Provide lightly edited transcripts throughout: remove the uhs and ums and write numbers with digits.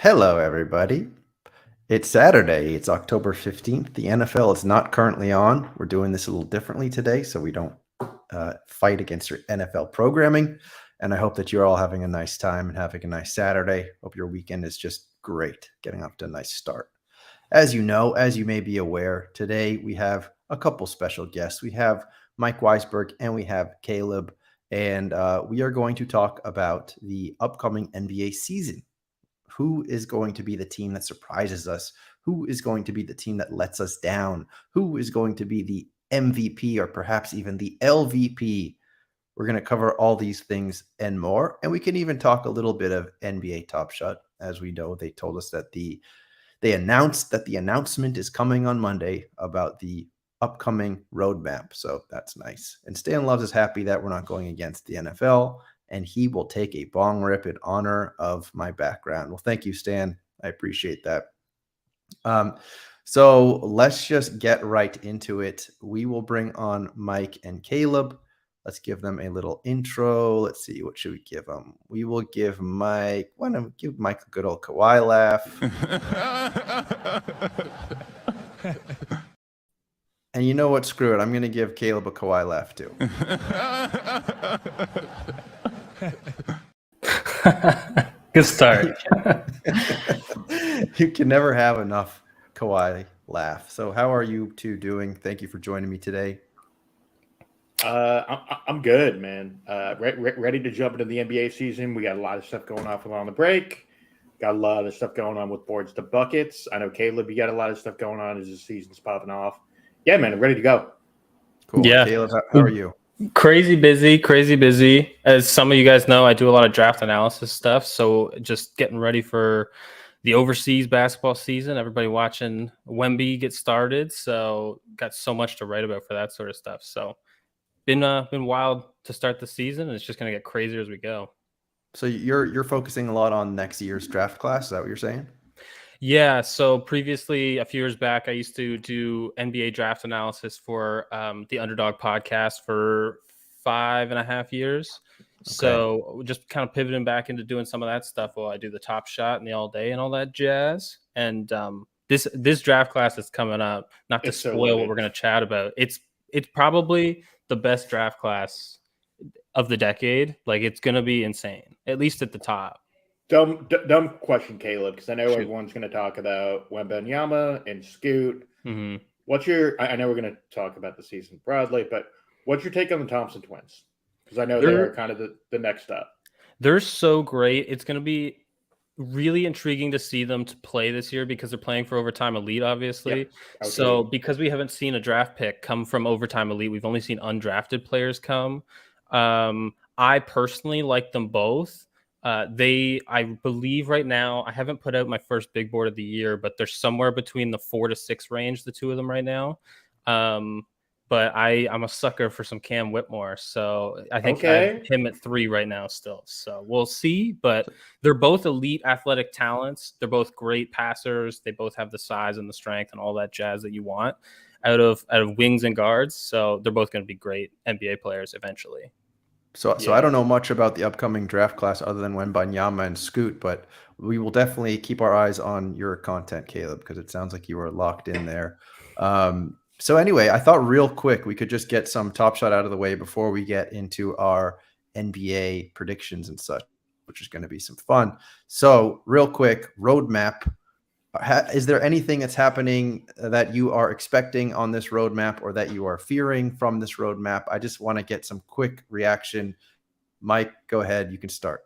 Hello, everybody. It's Saturday. It's October 15th. The NFL is not currently on. We're doing this a little differently today so we don't fight against your NFL programming. And I hope that you're all having a nice time and having a nice Saturday. Hope your weekend is just great, getting off to a nice start. As you know, as you may be aware, today we have a couple special guests. We have Mike Weisberg and we have Caleb. And we are going to talk about the upcoming NBA season. Who is going to be the team that surprises us? Who is going to be the team that lets us down? Who is going to be the MVP or perhaps even the LVP? We're going to cover all these things and more. And we can even talk a little bit of NBA Top Shot. As we know, they told us that they announced that the announcement is coming on Monday about the upcoming roadmap. So that's nice. And Stan Loves is happy that we're not going against the NFL. And he will take a bong rip in honor of my background. Well, thank you, Stan. I appreciate that. So let's just get right into it. We will bring on Mike and Caleb. Let's give them a little intro. Let's see, what should we give them? We will give Mike, why don't we give Mike a good old Kawhi laugh? And you know what? Screw it. I'm going to give Caleb a Kawhi laugh too. Good start. You can never have enough Kawhi laugh. So how are you two doing? Thank you for joining me today. I'm good, man. Ready to jump into the NBA season. We got a lot of stuff going on the break. Got a lot of stuff going on with boards to buckets. I know, Caleb, you got a lot of stuff going on as the season's popping off. Yeah, man, I'm ready to go. Cool. Yeah. Caleb, how are you? Crazy busy. As some of you guys know, I do a lot of draft analysis stuff. So just getting ready for the overseas basketball season. Everybody watching Wemby get started. So got so much to write about for that sort of stuff. So been wild to start the season, and it's just going to get crazier as we go. So you're focusing a lot on next year's draft class. Is that what you're saying? Yeah. So previously, a few years back, I used to do NBA draft analysis for the Underdog podcast for 5.5 years. Okay. So just kind of pivoting back into doing some of that stuff while I do the Top Shot and the All Day and all that jazz. And this draft class that's coming up, not to spoil what we're going to chat about, it's probably the best draft class of the decade. Like, it's going to be insane, at least at the top. Dumb question, Caleb, because I know everyone's going to talk about Wembanyama and Scoot. Mm-hmm. I know we're going to talk about the season broadly, but what's your take on the Thompson twins? Because I know they're kind of the next up. They're so great. It's going to be really intriguing to see them to play this year because they're playing for Overtime Elite, obviously. Yep. Okay. So because we haven't seen a draft pick come from Overtime Elite, we've only seen undrafted players come. I personally like them both. I believe right now, I haven't put out my first big board of the year, but they're somewhere between the 4 to 6 range, the two of them right now. But I'm a sucker for some Cam Whitmore, so I think I have him at 3 right now still. So we'll see, but they're both elite athletic talents. They're both great passers. They both have the size and the strength and all that jazz that you want out of wings and guards. So they're both going to be great NBA players eventually. So I don't know much about the upcoming draft class other than Wembanyama and Scoot, but we will definitely keep our eyes on your content, Caleb, because it sounds like you are locked in there. So anyway, I thought real quick we could just get some Top Shot out of the way before we get into our NBA predictions and such, which is going to be some fun. So real quick, roadmap. Is there anything that's happening that you are expecting on this roadmap or that you are fearing from this roadmap? I just want to get some quick reaction. Mike, go ahead. You can start.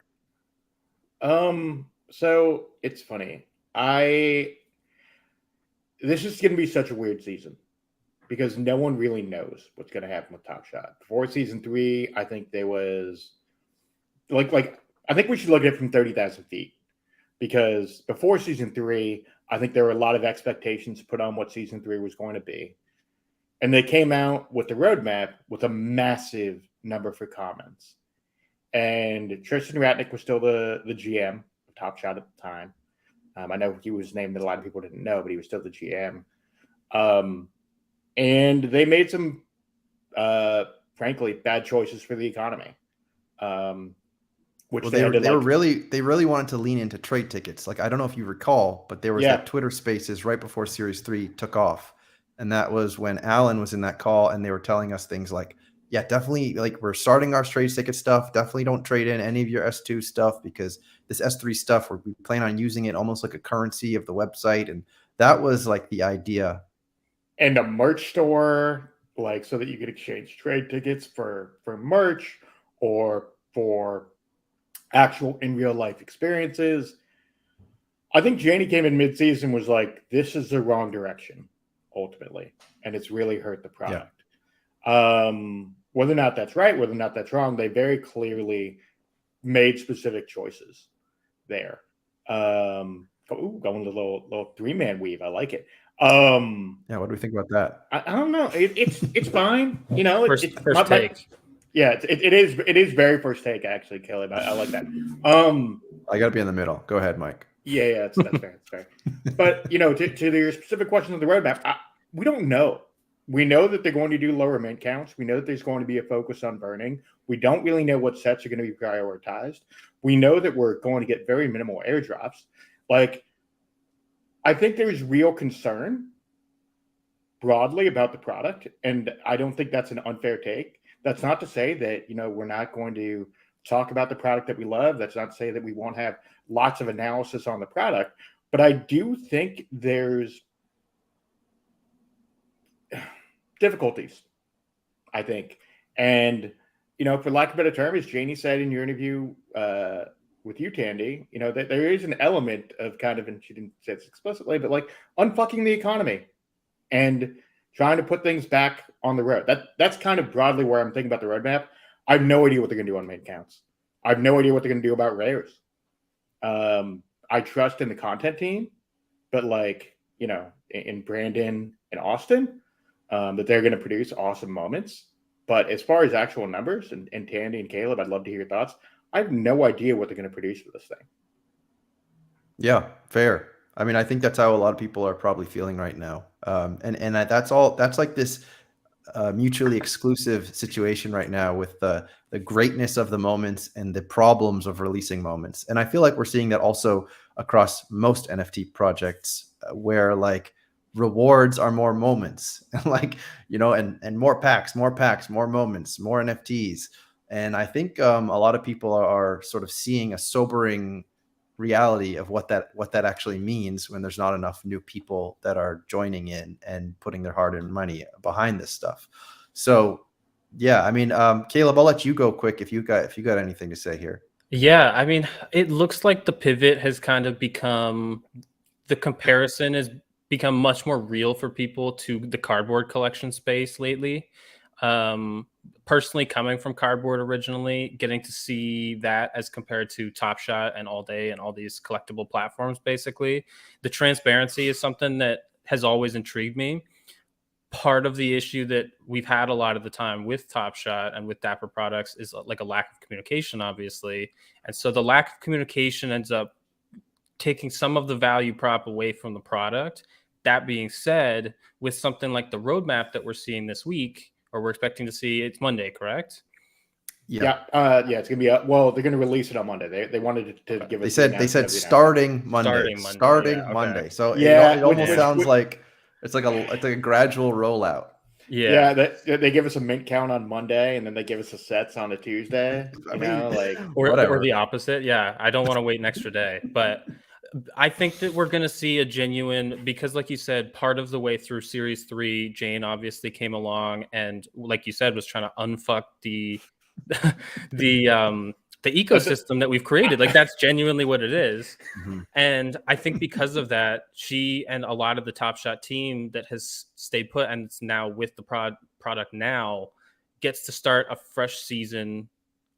So it's funny. This is going to be such a weird season because no one really knows what's going to happen with Top Shot. Before season 3, I think there was I think we should look at it from 30,000 feet. Because before season 3, I think there were a lot of expectations put on what season 3 was going to be. And they came out with the roadmap with a massive number for comments. And Tristan Ratnick was still the GM of Top Shot at the time. I know he was named that a lot of people didn't know, but he was still the GM. And they made some, frankly, bad choices for the economy. Which they really wanted to lean into trade tickets. Like, I don't know if you recall, but there was that Twitter Spaces right before Series 3 took off. And that was when Alan was in that call and they were telling us things like, yeah, definitely, like, we're starting our trade ticket stuff. Definitely don't trade in any of your S2 stuff because this S3 stuff, we plan on using it almost like a currency of the website. And that was like the idea. And a merch store, like, so that you could exchange trade tickets for merch or for actual in real life experiences. I think Janie came in mid-season was like, this is the wrong direction ultimately. And it's really hurt the product. Yeah. Whether or not that's right, whether or not that's wrong, they very clearly made specific choices there. Going a little 3-man weave. I like it. Yeah. What do we think about that? I don't know. It's fine. You know, first take. Yeah, it is very first take, actually, Caleb. I like that. I got to be in the middle. Go ahead, Mike. Yeah, that's fair. That's fair. But, you know, to your specific question of the roadmap, we don't know. We know that they're going to do lower mint counts. We know that there's going to be a focus on burning. We don't really know what sets are going to be prioritized. We know that we're going to get very minimal airdrops. Like, I think there's real concern broadly about the product, and I don't think that's an unfair take. That's not to say that, you know, we're not going to talk about the product that we love. That's not to say that we won't have lots of analysis on the product. But I do think there's difficulties, I think. And, you know, for lack of a better term, as Janie said in your interview with you, Tandy, you know, that there is an element of kind of, and she didn't say this explicitly, but like unfucking the economy and trying to put things back on the road. That's kind of broadly where I'm thinking about the roadmap. I have no idea what they're going to do on main counts. I have no idea what they're going to do about rares. I trust in the content team, but like, you know, in Brandon and Austin, that they're going to produce awesome moments. But as far as actual numbers and Tandy and Caleb, I'd love to hear your thoughts. I have no idea what they're going to produce for this thing. Yeah, fair. I mean, I think that's how a lot of people are probably feeling right now. And that's like this mutually exclusive situation right now with the greatness of the moments and the problems of releasing moments. And I feel like we're seeing that also across most NFT projects where like rewards are more moments and like, you know, and more packs, more moments, more NFTs. And I think a lot of people are sort of seeing a sobering reality of what that actually means when there's not enough new people that are joining in and putting their hard-earned money behind this stuff. So yeah, I mean, Caleb, I'll let you go quick if you got anything to say here. Yeah, I mean, it looks like the pivot has kind of become, the comparison has become much more real for people to the cardboard collection space lately. personally, coming from cardboard originally, getting to see that as compared to Top Shot and All Day and all these collectible platforms, basically, the transparency is something that has always intrigued me. Part of the issue that we've had a lot of the time with Top Shot and with Dapper products is like a lack of communication, obviously. And so the lack of communication ends up taking some of the value prop away from the product. That being said, with something like the roadmap that we're seeing this week, or we're expecting to see, it's Monday, correct? Yeah. It's gonna be they're gonna release it on Monday. They wanted to give us. They said starting Monday. Yeah, Monday. So yeah, it almost sounds like it's like a gradual rollout. Yeah. They give us a mint count on Monday, and then they give us the sets on a Tuesday. Or the opposite. Yeah, I don't want to wait an extra day, but I think that we're going to see a genuine, because like you said, part of the way through Series 3, Jane obviously came along and, like you said, was trying to unfuck the ecosystem that we've created. Like, that's genuinely what it is. Mm-hmm. And I think because of that, she and a lot of the Top Shot team that has stayed put and it's now with the product now gets to start a fresh season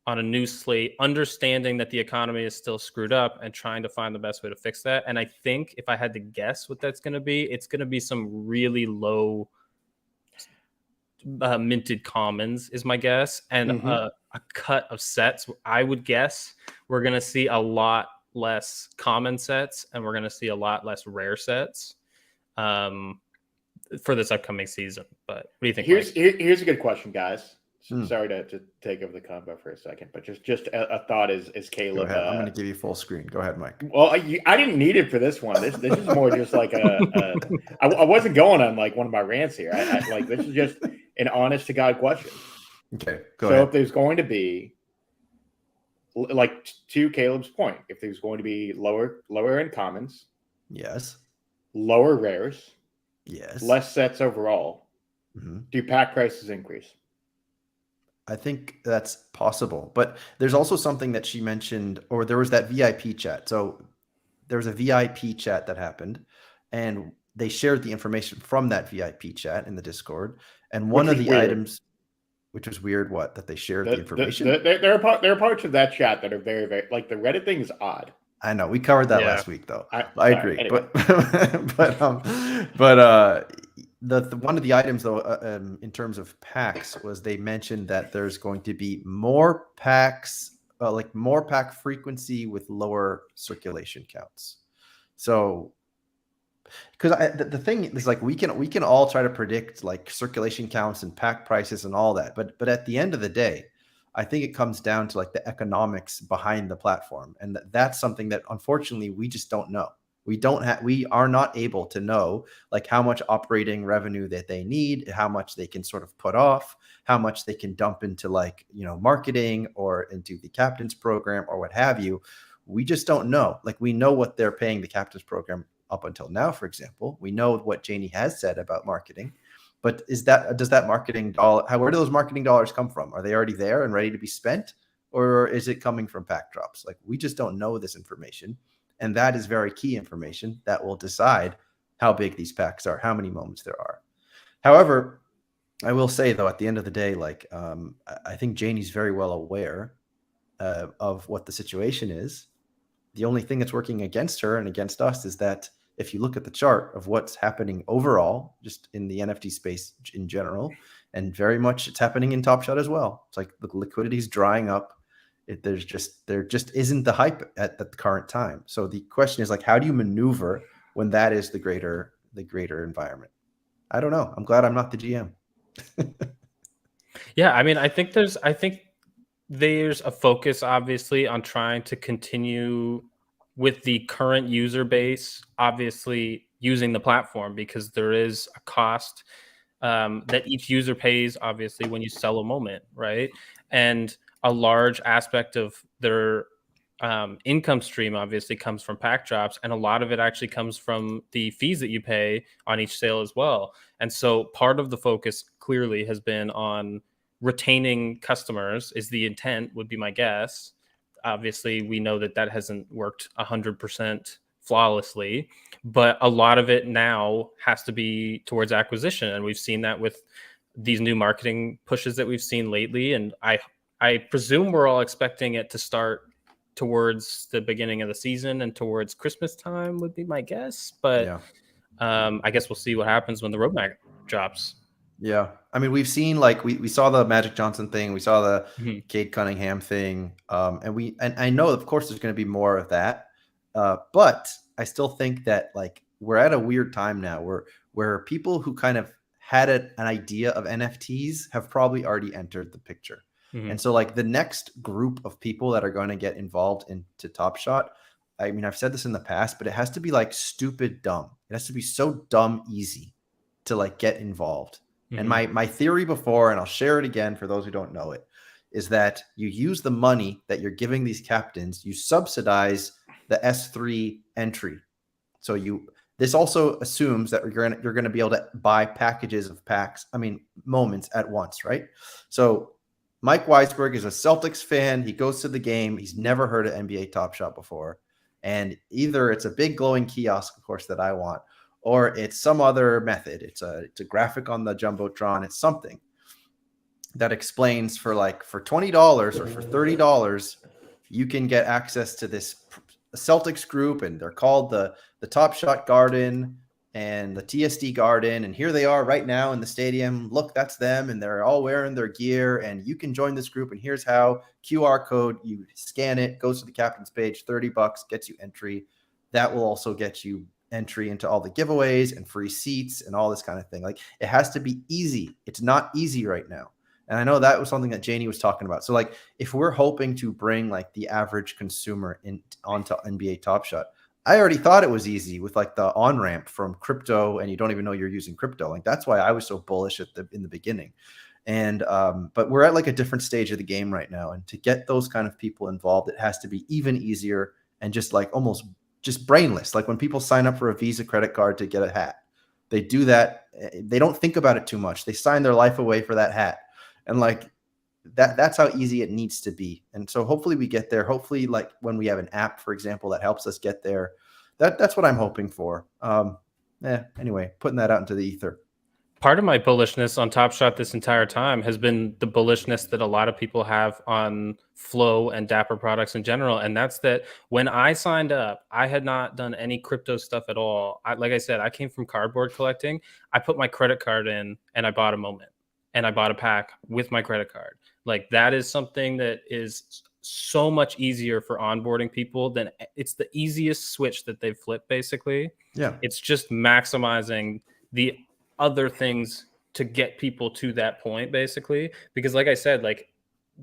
on a new slate, understanding that the economy is still screwed up and trying to find the best way to fix that. And I think if I had to guess what that's going to be, it's going to be some really low minted commons is my guess. And a cut of sets. I would guess we're going to see a lot less common sets and we're going to see a lot less rare sets for this upcoming season. But what do you think? Here's a good question, guys. Sorry to take over the combo for a second, but just a thought is Caleb. I'm going to give you full screen. Go ahead, Mike. Well, I didn't need it for this one. This is more just like I wasn't going on like one of my rants here. This is just an honest to God question. Okay, go ahead. So if there's going to be, like to Caleb's point, if there's going to be lower end commons, yes, lower rares, yes, less sets overall, do pack prices increase? I think that's possible, but there's also something that she mentioned, or there was that VIP chat. So there was a VIP chat that happened, and they shared the information from that VIP chat in the Discord. And one of the items, which was weird, that they shared the information. There are parts of that chat that are very, very, like, the Reddit thing is odd. I know we covered that last week, though. I agree, anyway. The one of the items, though, in terms of packs, was they mentioned that there's going to be more packs, more pack frequency with lower circulation counts. So, because the thing is, like, we can all try to predict like circulation counts and pack prices and all that, but at the end of the day, I think it comes down to like the economics behind the platform, and that's something that unfortunately we just don't know. We are not able to know like how much operating revenue that they need, how much they can sort of put off, how much they can dump into like, marketing or into the captain's program or what have you. We just don't know. Like, we know what they're paying the captain's program up until now, for example. We know what Janie has said about marketing, but does that marketing dollar, where do those marketing dollars come from? Are they already there and ready to be spent, or is it coming from pack drops? Like, we just don't know this information. And that is very key information that will decide how big these packs are, how many moments there are. However, I will say, though, at the end of the day, like, I think Janie's very well aware of what the situation is. The only thing that's working against her and against us is that if you look at the chart of what's happening overall, just in the NFT space in general, and very much it's happening in Top Shot as well. It's like the liquidity is drying up. There just isn't the hype at the current time. So the question is, like, how do you maneuver when that is the greater environment? I don't know. I'm glad I'm not the GM. Yeah, I mean, I think there's a focus, obviously, on trying to continue with the current user base, obviously using the platform, because there is a cost that each user pays, obviously, when you sell a moment, right? And a large aspect of their income stream obviously comes from pack drops, and a lot of it actually comes from the fees that you pay on each sale as well. And so part of the focus clearly has been on retaining customers, is the intent, would be my guess. Obviously, we know that hasn't worked 100% flawlessly, but a lot of it now has to be towards acquisition. And we've seen that with these new marketing pushes that we've seen lately. And I presume we're all expecting it to start towards the beginning of the season and towards Christmas time would be my guess. But Yeah. I guess we'll see what happens when the roadmap drops. Yeah. I mean, we've seen like we saw the Magic Johnson thing, we saw the Mhm. Cade Cunningham thing. And I know of course there's going to be more of that. But I still think that like we're at a weird time now where people who kind of had an idea of NFTs have probably already entered the picture. Mhm. And so like the next group of people that are going to get involved into Top Shot, I mean, I've said this in the past, but it has to be like stupid dumb. It has to be so dumb easy to like get involved. And my theory before, and I'll share it again for those who don't know it, is that you use the money that you're giving these captains, you subsidize the S3 entry. So this also assumes that you're going to be able to buy packages of moments at once, right? So Mike Weisberg is a Celtics fan. He goes to the game. He's never heard of NBA Top Shot before. And either it's a big glowing kiosk, of course, that I want, or it's some other method. It's a graphic on the Jumbotron. It's something that explains for $20 or for $30, you can get access to this Celtics group, and they're called the Top Shot Garden and the TSD Garden. And here they are right now in the stadium. Look, that's them. And they're all wearing their gear, and you can join this group. And here's how: QR code, you scan it, goes to the captain's page, $30 gets you entry. That will also get you entry into all the giveaways and free seats and all this kind of thing. Like, it has to be easy. It's not easy right now. And I know that was something that Janie was talking about. So like, if we're hoping to bring like the average consumer onto NBA Top Shot, I already thought it was easy with like the on-ramp from crypto, and you don't even know you're using crypto. Like, that's why I was so bullish in the beginning. And but we're at like a different stage of the game right now. And to get those kind of people involved, it has to be even easier and just like almost just brainless. Like when people sign up for a Visa credit card to get a hat, they do that. They don't think about it too much. They sign their life away for that hat. And like that's how easy it needs to be. And so hopefully we get there. Hopefully, like when we have an app, for example, that helps us get there, that's what I'm hoping for. Anyway, putting that out into the ether. Part of my bullishness on Top Shot this entire time has been the bullishness that a lot of people have on Flow and Dapper products in general. And that's that when I signed up, I had not done any crypto stuff at all. Like I said, I came from cardboard collecting. I put my credit card in and I bought a moment, and I bought a pack with my credit card. Like, that is something that is so much easier for onboarding people than it's the easiest switch that they've flipped, basically. Yeah. It's just maximizing the other things to get people to that point, basically. Because like I said, like,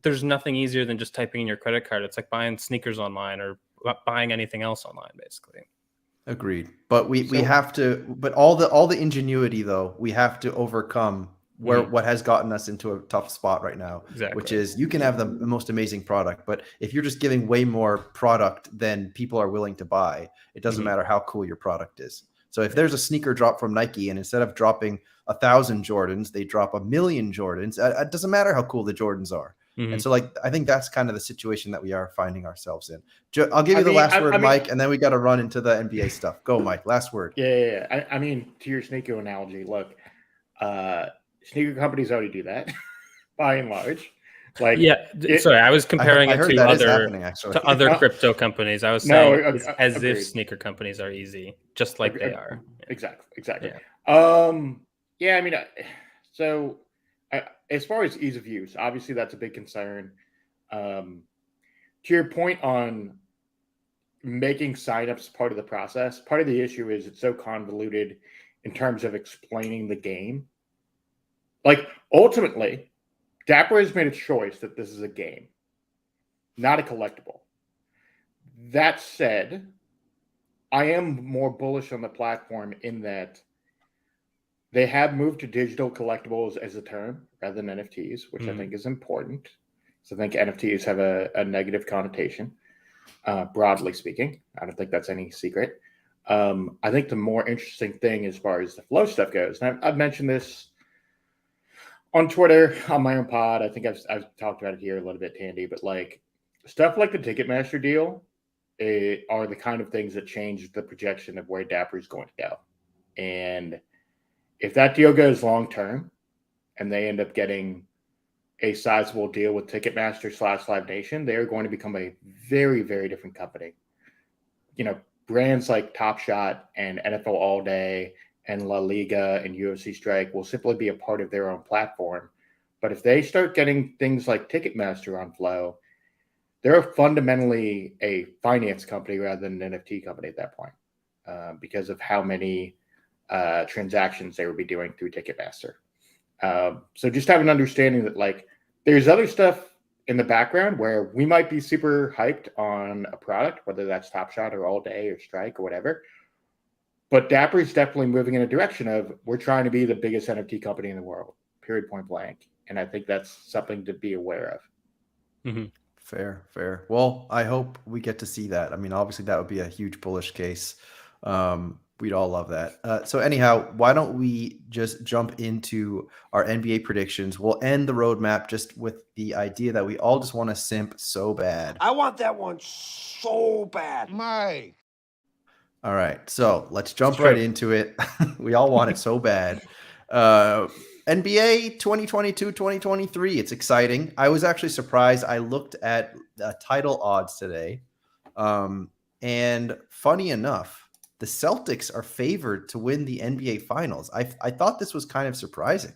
there's nothing easier than just typing in your credit card. It's like buying sneakers online or buying anything else online, basically. Agreed. But we have to, but all the ingenuity though, we have to overcome what has gotten us into a tough spot right now, Exactly. which is you can have the most amazing product, but if you're just giving way more product than people are willing to buy, it doesn't matter how cool your product is. So if there's a sneaker drop from Nike, and instead of dropping 1,000 Jordans, they drop 1,000,000 Jordans, it doesn't matter how cool the Jordans are. And so like, I think that's kind of the situation that we are finding ourselves in. I'll give you the last word, Mike, and then we got to run into the NBA stuff. Go, Mike. Last word. Yeah. I mean, to your sneaker analogy, look, sneaker companies already do that by and large. Like, sorry, I was comparing it to other crypto companies. I was saying as if sneaker companies are easy, just like they are. Exactly. Yeah. I mean, so as far as ease of use, obviously that's a big concern. To your point on making signups part of the process, part of the issue is it's so convoluted in terms of explaining the game. Like, ultimately, Dapper has made a choice that this is a game, not a collectible. That said, I am more bullish on the platform in that they have moved to digital collectibles as a term rather than NFTs, which I think is important. So I think NFTs have a negative connotation, broadly speaking. I don't think that's any secret. I think the more interesting thing as far as the Flow stuff goes, and I've mentioned this on Twitter, on my own pod, I think I've talked about it here a little bit, Tandy, but like stuff like the Ticketmaster deal are the kind of things that change the projection of where Dapper is going to go. And if that deal goes long term and they end up getting a sizable deal with Ticketmaster / Live Nation, they are going to become a very, very different company. Brands like Top Shot and NFL All Day and La Liga and UFC Strike will simply be a part of their own platform. But if they start getting things like Ticketmaster on Flow, they're fundamentally a finance company rather than an NFT company at that point, because of how many transactions they would be doing through Ticketmaster. So just have an understanding that there's other stuff in the background where we might be super hyped on a product, whether that's Top Shot or All Day or Strike or whatever. But Dapper is definitely moving in a direction of we're trying to be the biggest NFT company in the world, period, point blank. And I think that's something to be aware of. Mm-hmm. Fair. Well, I hope we get to see that. I mean, obviously that would be a huge bullish case. We'd all love that. So anyhow, why don't we just jump into our NBA predictions? We'll end the roadmap just with the idea that we all just want to simp so bad. I want that one so bad. Mike. All right, so let's jump right into it. We all want it so bad. NBA 2022-2023. It's exciting. I was actually surprised. I looked at title odds today. And funny enough, the Celtics are favored to win the NBA Finals. I thought this was kind of surprising.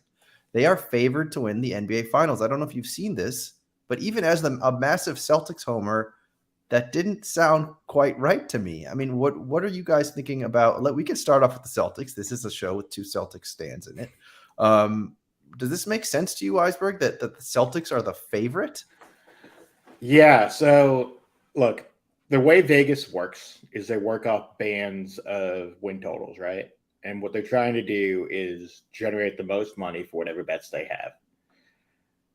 They are favored to win the NBA Finals. I don't know if you've seen this, but even as a massive Celtics homer, that didn't sound quite right to me. I mean, what are you guys thinking about? We can start off with the Celtics. This is a show with two Celtics stands in it. Does this make sense to you, Iceberg, that the Celtics are the favorite? Yeah. So look, the way Vegas works is they work off bands of win totals, right? And what they're trying to do is generate the most money for whatever bets they have.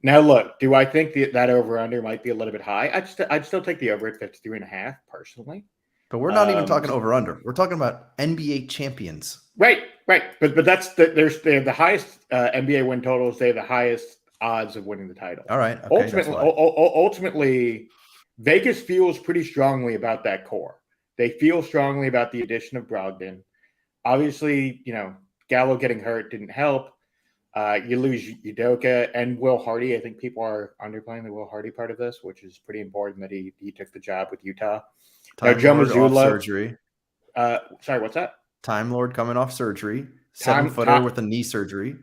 Now, look, do I think that over-under might be a little bit high? I'd still take the over at 53.5 personally. But we're not even talking over-under. We're talking about NBA champions. Right. But that's they have the highest NBA win totals. They have the highest odds of winning the title. All right. Okay, ultimately, Vegas feels pretty strongly about that core. They feel strongly about the addition of Brogdon. Obviously, Gallo getting hurt didn't help. You lose Udoka and Will Hardy. I think people are underplaying the Will Hardy part of this, which is pretty important that he took the job with Utah. Time Joe Lord Mazzulla, off surgery. Sorry, what's that? Time Lord coming off surgery. 7-footer with a knee surgery.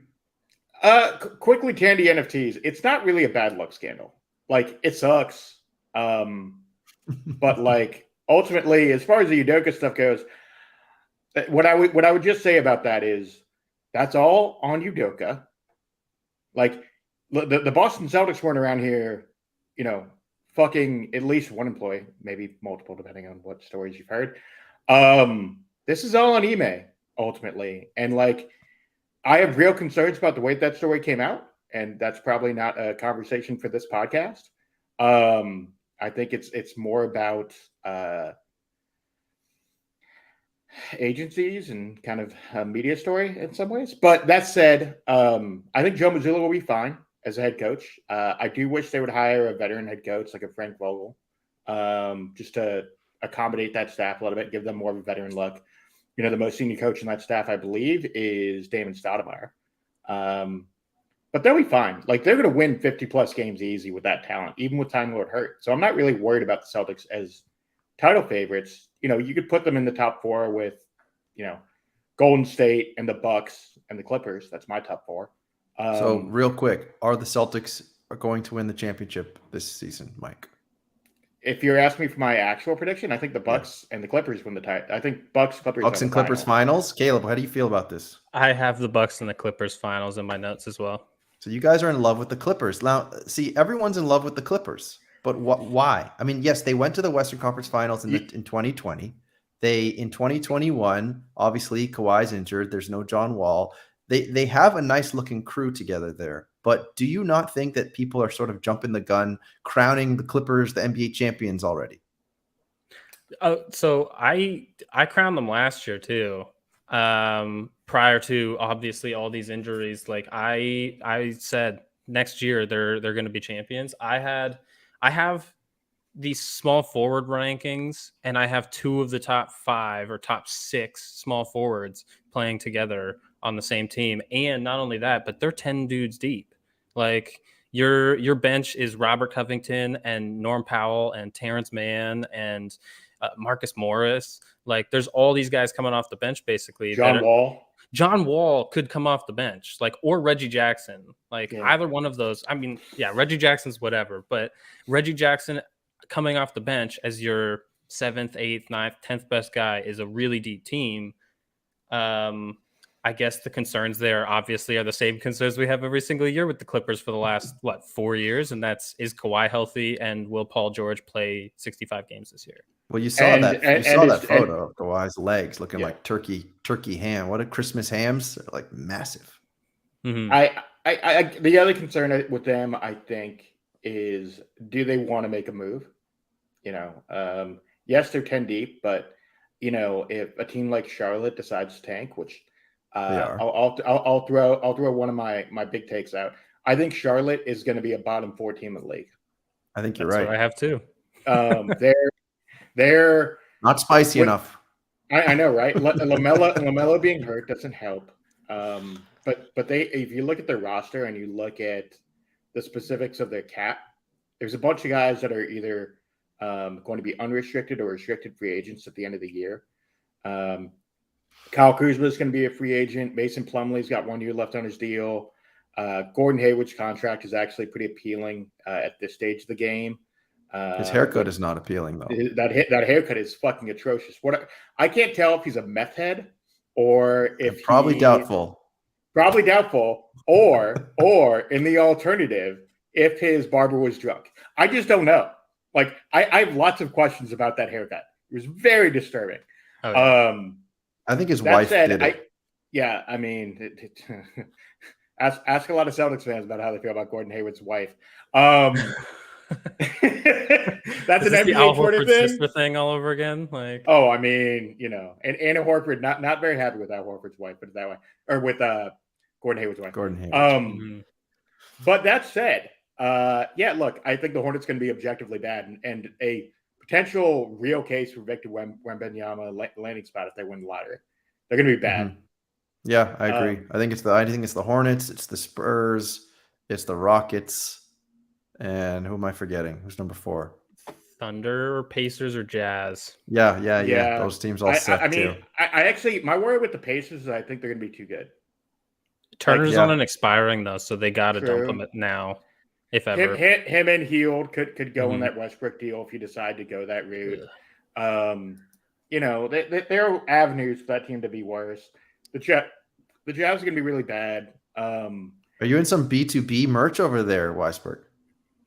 Quickly, Tandy NFTs. It's not really a bad luck scandal. It sucks. But ultimately, as far as the Udoka stuff goes, what I would just say about that is that's all on Udoka. The Boston Celtics weren't around here, fucking at least one employee, maybe multiple, depending on what stories you've heard. This is all on Ime, ultimately. And I have real concerns about the way that story came out, and that's probably not a conversation for this podcast. I think it's more about agencies and kind of a media story in some ways. But that said, I think Joe Mazzulla will be fine as a head coach. I do wish they would hire a veteran head coach like a Frank Vogel, just to accommodate that staff a little bit, give them more of a veteran look. The most senior coach in that staff, I believe, is Damon Stoudemire. But they'll be fine. They're going to win 50-plus games easy with that talent, even with Time Lord hurt. So I'm not really worried about the Celtics as title favorites. You could put them in the top four with, Golden State and the Bucks and the Clippers. That's my top four. So real quick, are the Celtics going to win the championship this season, Mike? If you're asking me for my actual prediction, I think the Bucks and the Clippers win the title. I think Bucks and Clippers finals. Caleb, how do you feel about this? I have the Bucks and the Clippers finals in my notes as well. So you guys are in love with the Clippers. Now, see, everyone's in love with the Clippers, but why? I mean, yes, they went to the Western Conference Finals in 2020. In 2021, obviously Kawhi's injured. There's no John Wall. They have a nice looking crew together there. But do you not think that people are sort of jumping the gun, crowning the Clippers the NBA champions already? So I crowned them last year too. Prior to obviously all these injuries, I said next year they're going to be champions. I have these small forward rankings, and I have 2 of the top 5 or top 6 small forwards playing together on the same team. And not only that, but they're 10 dudes deep. Like your bench is Robert Covington and Norm Powell and Terrence Mann and Marcus Morris. Like there's all these guys coming off the bench basically. John Wall could come off the bench, like, or Reggie Jackson, like either one of those. I mean, yeah, Reggie Jackson's whatever, but Reggie Jackson coming off the bench as your 7th, 8th, 9th, 10th best guy is a really deep team. I guess the concerns there obviously are the same concerns we have every single year with the Clippers for the last 4 years, and is Kawhi healthy and will Paul George play 65 games this year? Well, you saw that photo of Kawhi's legs looking like turkey ham. What a Christmas hams! They're like massive. Mm-hmm. The other concern with them, I think, is do they want to make a move? Yes, they're 10 deep, but if a team like Charlotte decides to tank, which I'll throw one of my big takes out. I think Charlotte is going to be a bottom 4 team in the league. I think you're right. What I have too. They're not spicy enough. I know, right? LaMelo being hurt doesn't help. But if you look at their roster and you look at the specifics of their cap, there's a bunch of guys that are either going to be unrestricted or restricted free agents at the end of the year. Kyle Kuzma is going to be a free agent. Mason Plumlee's got 1 year left on his deal. Gordon Hayward's contract is actually pretty appealing at this stage of the game. His haircut is not appealing though. That haircut is fucking atrocious. I can't tell if he's a meth head or if doubtful. Probably doubtful, or in the alternative, if his barber was drunk. I just don't know. Like I have lots of questions about that haircut. It was very disturbing. Oh, yeah. I think his wife did it. I mean, ask a lot of Celtics fans about how they feel about Gordon Hayward's wife. That's an NBA Twitter thing all over again. Like, oh, I mean, and Anna Horford not very happy with Al Horford's wife, but that way, or with Gordon Hayward's wife. Gordon Hayward. But that said, look, I think the Hornets going to be objectively bad, and a potential real case for Victor Wembanyama landing spot if they win the lottery. They're going to be bad. Mm-hmm. Yeah, I agree. I think it's the Hornets, it's the Spurs, it's the Rockets. And who am I forgetting? Who's number 4? Thunder or Pacers or Jazz? Yeah. Those teams all set I mean, too. I actually, my worry with the Pacers is I think they're going to be too good. Turner's on an expiring though, so they got to dump him now, if ever. Him and Hield could go in that Westbrook deal if you decide to go that route. There are avenues for that team to be worse. The Jazz are going to be really bad. Are you in some B2B merch over there, Weisberg?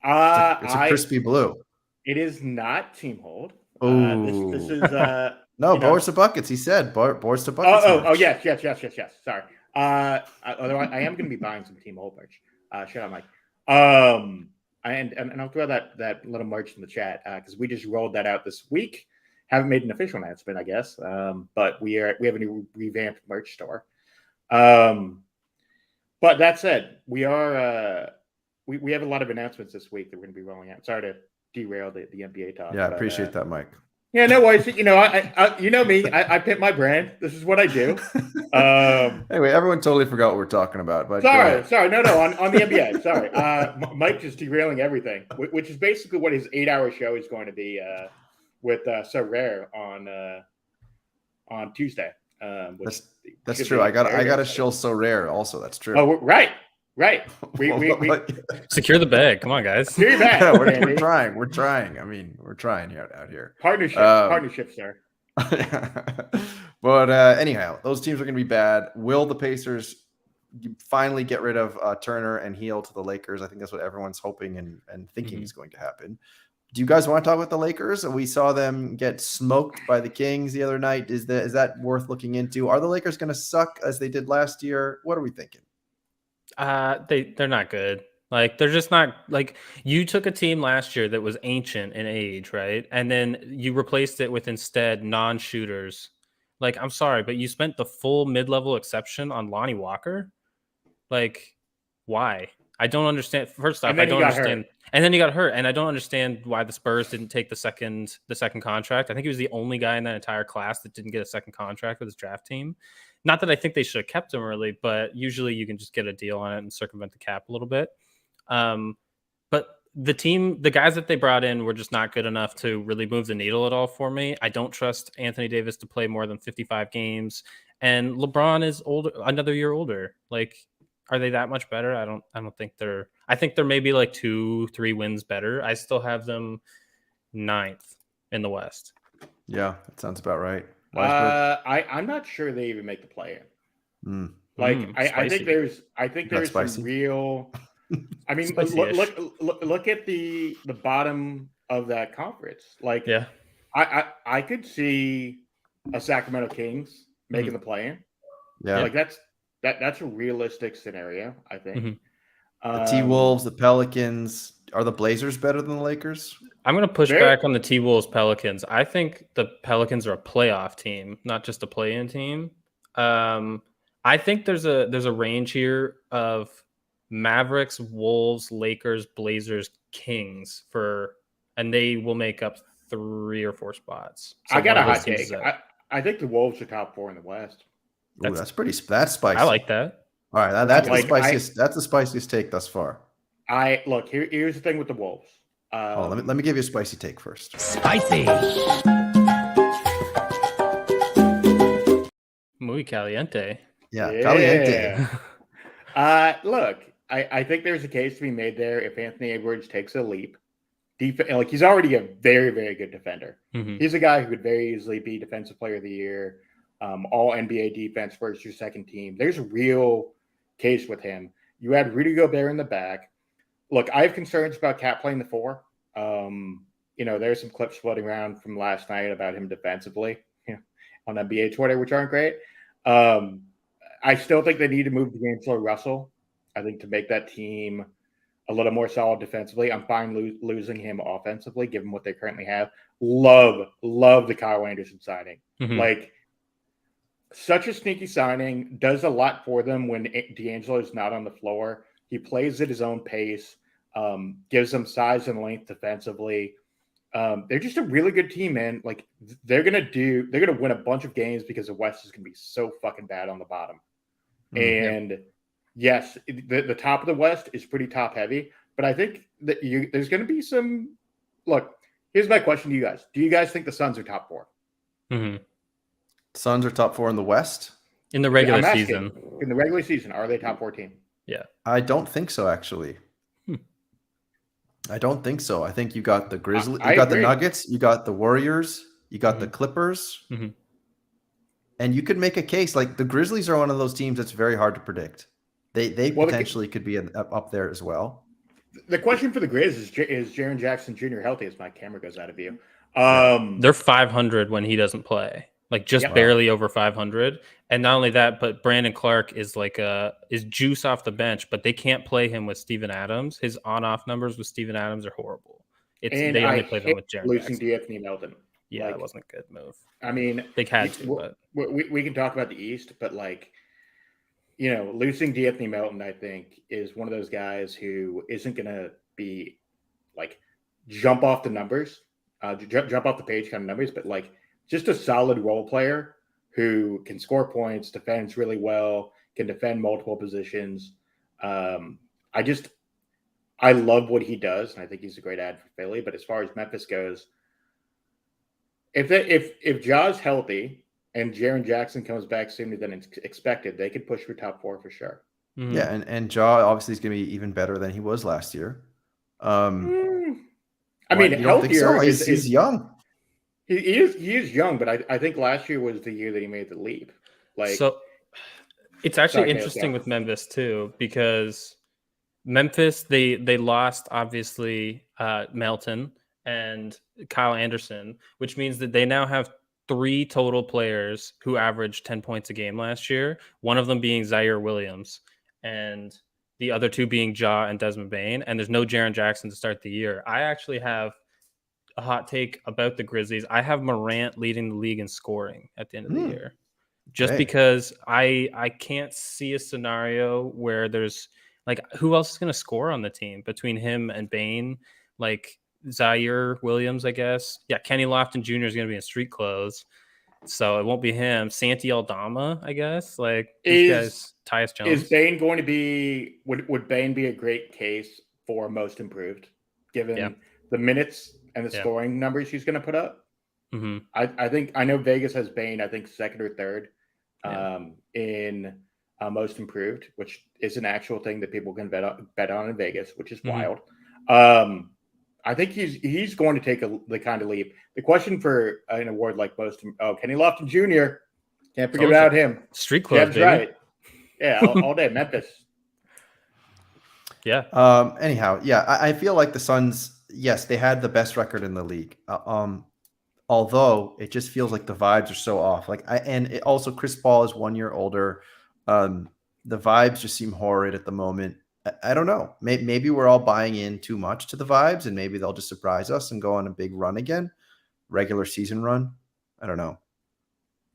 It's a crispy blue. It is not Team Hold. This is no Boards to Buckets. He said Boards to Buckets. Yes. Sorry. Although I am going to be buying some Team Hold merch. Shut up, Mike. And I'll throw that little merch in the chat because we just rolled that out this week. Haven't made an official announcement, I guess. But we have a new revamped merch store. But that said, we are. We have a lot of announcements this week that we're going to be rolling out. Sorry to derail the NBA talk. Yeah, I appreciate that, Mike. Yeah, no worries. I you know me. I pimp my brand. This is what I do. Anyway, everyone totally forgot what we're talking about. But sorry. No. On the NBA. Sorry. Mike just derailing everything, which is basically what his 8-hour show is going to be with Sorare on Tuesday. That's true. I got a shill Sorare also. That's true. Oh, right. We secure the bag. Come on, guys. Secure your bag. Yeah, we're trying. We're trying. I mean, we're trying out here. Partnership, sir. But anyhow, those teams are going to be bad. Will the Pacers finally get rid of Turner and Hield to the Lakers? I think that's what everyone's hoping and thinking is going to happen. Do you guys want to talk about the Lakers? We saw them get smoked by the Kings the other night. Is that worth looking into? Are the Lakers going to suck as they did last year? What are we thinking? They're not good. Like, they're just not, like, you took a team last year that was ancient in age, right? And then you replaced it with instead non-shooters. Like, I'm sorry, but you spent the full mid-level exception on Lonnie Walker. Like, why? I don't understand. First off, And I then he don't got understand. hurt. And then he got hurt, and I don't understand why the Spurs didn't take the second contract. I think he was the only guy in that entire class that didn't get a second contract with his draft team. Not that I think they should have kept him really, but usually you can just get a deal on it and circumvent the cap a little bit. But the guys that they brought in were just not good enough to really move the needle at all for me. I don't trust Anthony Davis to play more than 55 games, and LeBron is older, another year older. Like, are they that much better? I don't think they're. I think they're maybe like 2-3 wins better. I still have them 9th in the West. Yeah, that sounds about right. Weisberg? I'm not sure they even make the play-in. Mm. I think there's spicy? some real. I mean, Spicy-ish. look at the bottom of that conference. Like, Yeah. I could see a Sacramento Kings making the play-in. Yeah. Like that's a realistic scenario, I think. The T-Wolves, the Pelicans. Are the Blazers better than the Lakers? I'm going to push back on the T-Wolves Pelicans. I think the Pelicans are a playoff team, not just a play-in team. I think there's a range here of Mavericks, Wolves, Lakers, Blazers, Kings and they will make up 3 or 4 spots. So I got a one of hot those teams take. is out. I think the Wolves are top 4 in the West. Ooh, that's spicy. I like that. All right, that's Like, the spiciest. That's the spiciest take thus far. Here's the thing with the Wolves. Let me give you a spicy take first. Spicy. Muy caliente. Yeah, caliente. Look, I think there's a case to be made there if Anthony Edwards takes a leap. Like, he's already a very, very good defender. He's a guy who could very easily be Defensive Player of the Year, all NBA defense, first or second team. There's a real case with him. You add Rudy Gobert in the back. Look, I have concerns about Cat playing the 4. There's some clips floating around from last night about him defensively on NBA Twitter, which aren't great. I still think they need to move D'Angelo Russell. I think to make that team a little more solid defensively. I'm fine losing him offensively, given what they currently have. Love the Kyle Anderson signing. Like, such a sneaky signing, does a lot for them when D'Angelo is not on the floor. He plays at his own pace, gives them size and length defensively. They're just a really good team, man. Like, they're gonna win a bunch of games because the West is gonna be so fucking bad on the bottom. And yes, the top of the West is pretty top heavy, but I think that there's gonna be some. Look, here's my question to you guys: do you guys think the Suns are top 4? Suns are top 4 in the West in the regular season. In the regular season, are they top 4 team? Yeah, I don't think so. Actually, I don't think so. I think you got the Grizzlies, you got the Nuggets, you got the Warriors, you got the Clippers, and you could make a case like the Grizzlies are one of those teams that's very hard to predict. They potentially could be up there as well. The question for the Grizz is Jaren Jackson Jr. healthy? As my camera goes out of view, they're 500 when he doesn't play. Like, just barely over 500. And not only that, but Brandon Clark is is juice off the bench, but they can't play him with Steven Adams. His on-off numbers with Steven Adams are horrible. They only play them with Jaren losing Jackson. D'Anthony Melton. Yeah, that wasn't a good move. I mean, they had to, but we can talk about the East, but losing D'Anthony Melton, I think, is one of those guys who isn't going to be jump off the numbers, jump off the page kind of numbers, but just a solid role player who can score points, defends really well, can defend multiple positions. I love what he does, and I think he's a great ad for Philly. But as far as Memphis goes, if Ja's healthy and Jaren Jackson comes back sooner than expected, they could push for top 4 for sure. Yeah, and Ja obviously is going to be even better than he was last year. I mean, you don't think so? He's young. He is young, but I think last year was the year that he made the leap. So it's actually interesting with Memphis too, because Memphis they lost obviously Melton and Kyle Anderson, which means that they now have 3 total players who averaged 10 points a game last year. One of them being Zaire Williams, and the other 2 being Ja and Desmond Bane. And there's no Jaren Jackson to start the year. I actually have a hot take about the Grizzlies. I have Morant leading the league in scoring at the end of the year, just because I can't see a scenario where there's Like, who else is going to score on the team between him and Bane? Like, Zaire Williams, I guess. Yeah, Kenny Lofton Jr. is going to be in street clothes, so it won't be him. Santi Aldama, I guess. Like, these guys, Tyus Jones. Is Bane going to be? Would Bane be a great case for most improved, given the minutes and the scoring numbers he's going to put up? Mm-hmm. I know Vegas has Bane. I think second or third in most improved, which is an actual thing that people can bet on in Vegas, which is wild. I think he's going to take the kind of leap. The question for an award like Kenny Lofton Jr. Can't forget about him. Street clothes, That's right. Yeah, all day Memphis. Yeah. Anyhow, I feel like the Suns, yes, they had the best record in the league. Although it just feels like the vibes are so off. Also Chris Paul is 1 year older. The vibes just seem horrid at the moment. I don't know. Maybe we're all buying in too much to the vibes, and maybe they'll just surprise us and go on a big run again, regular season run. I don't know.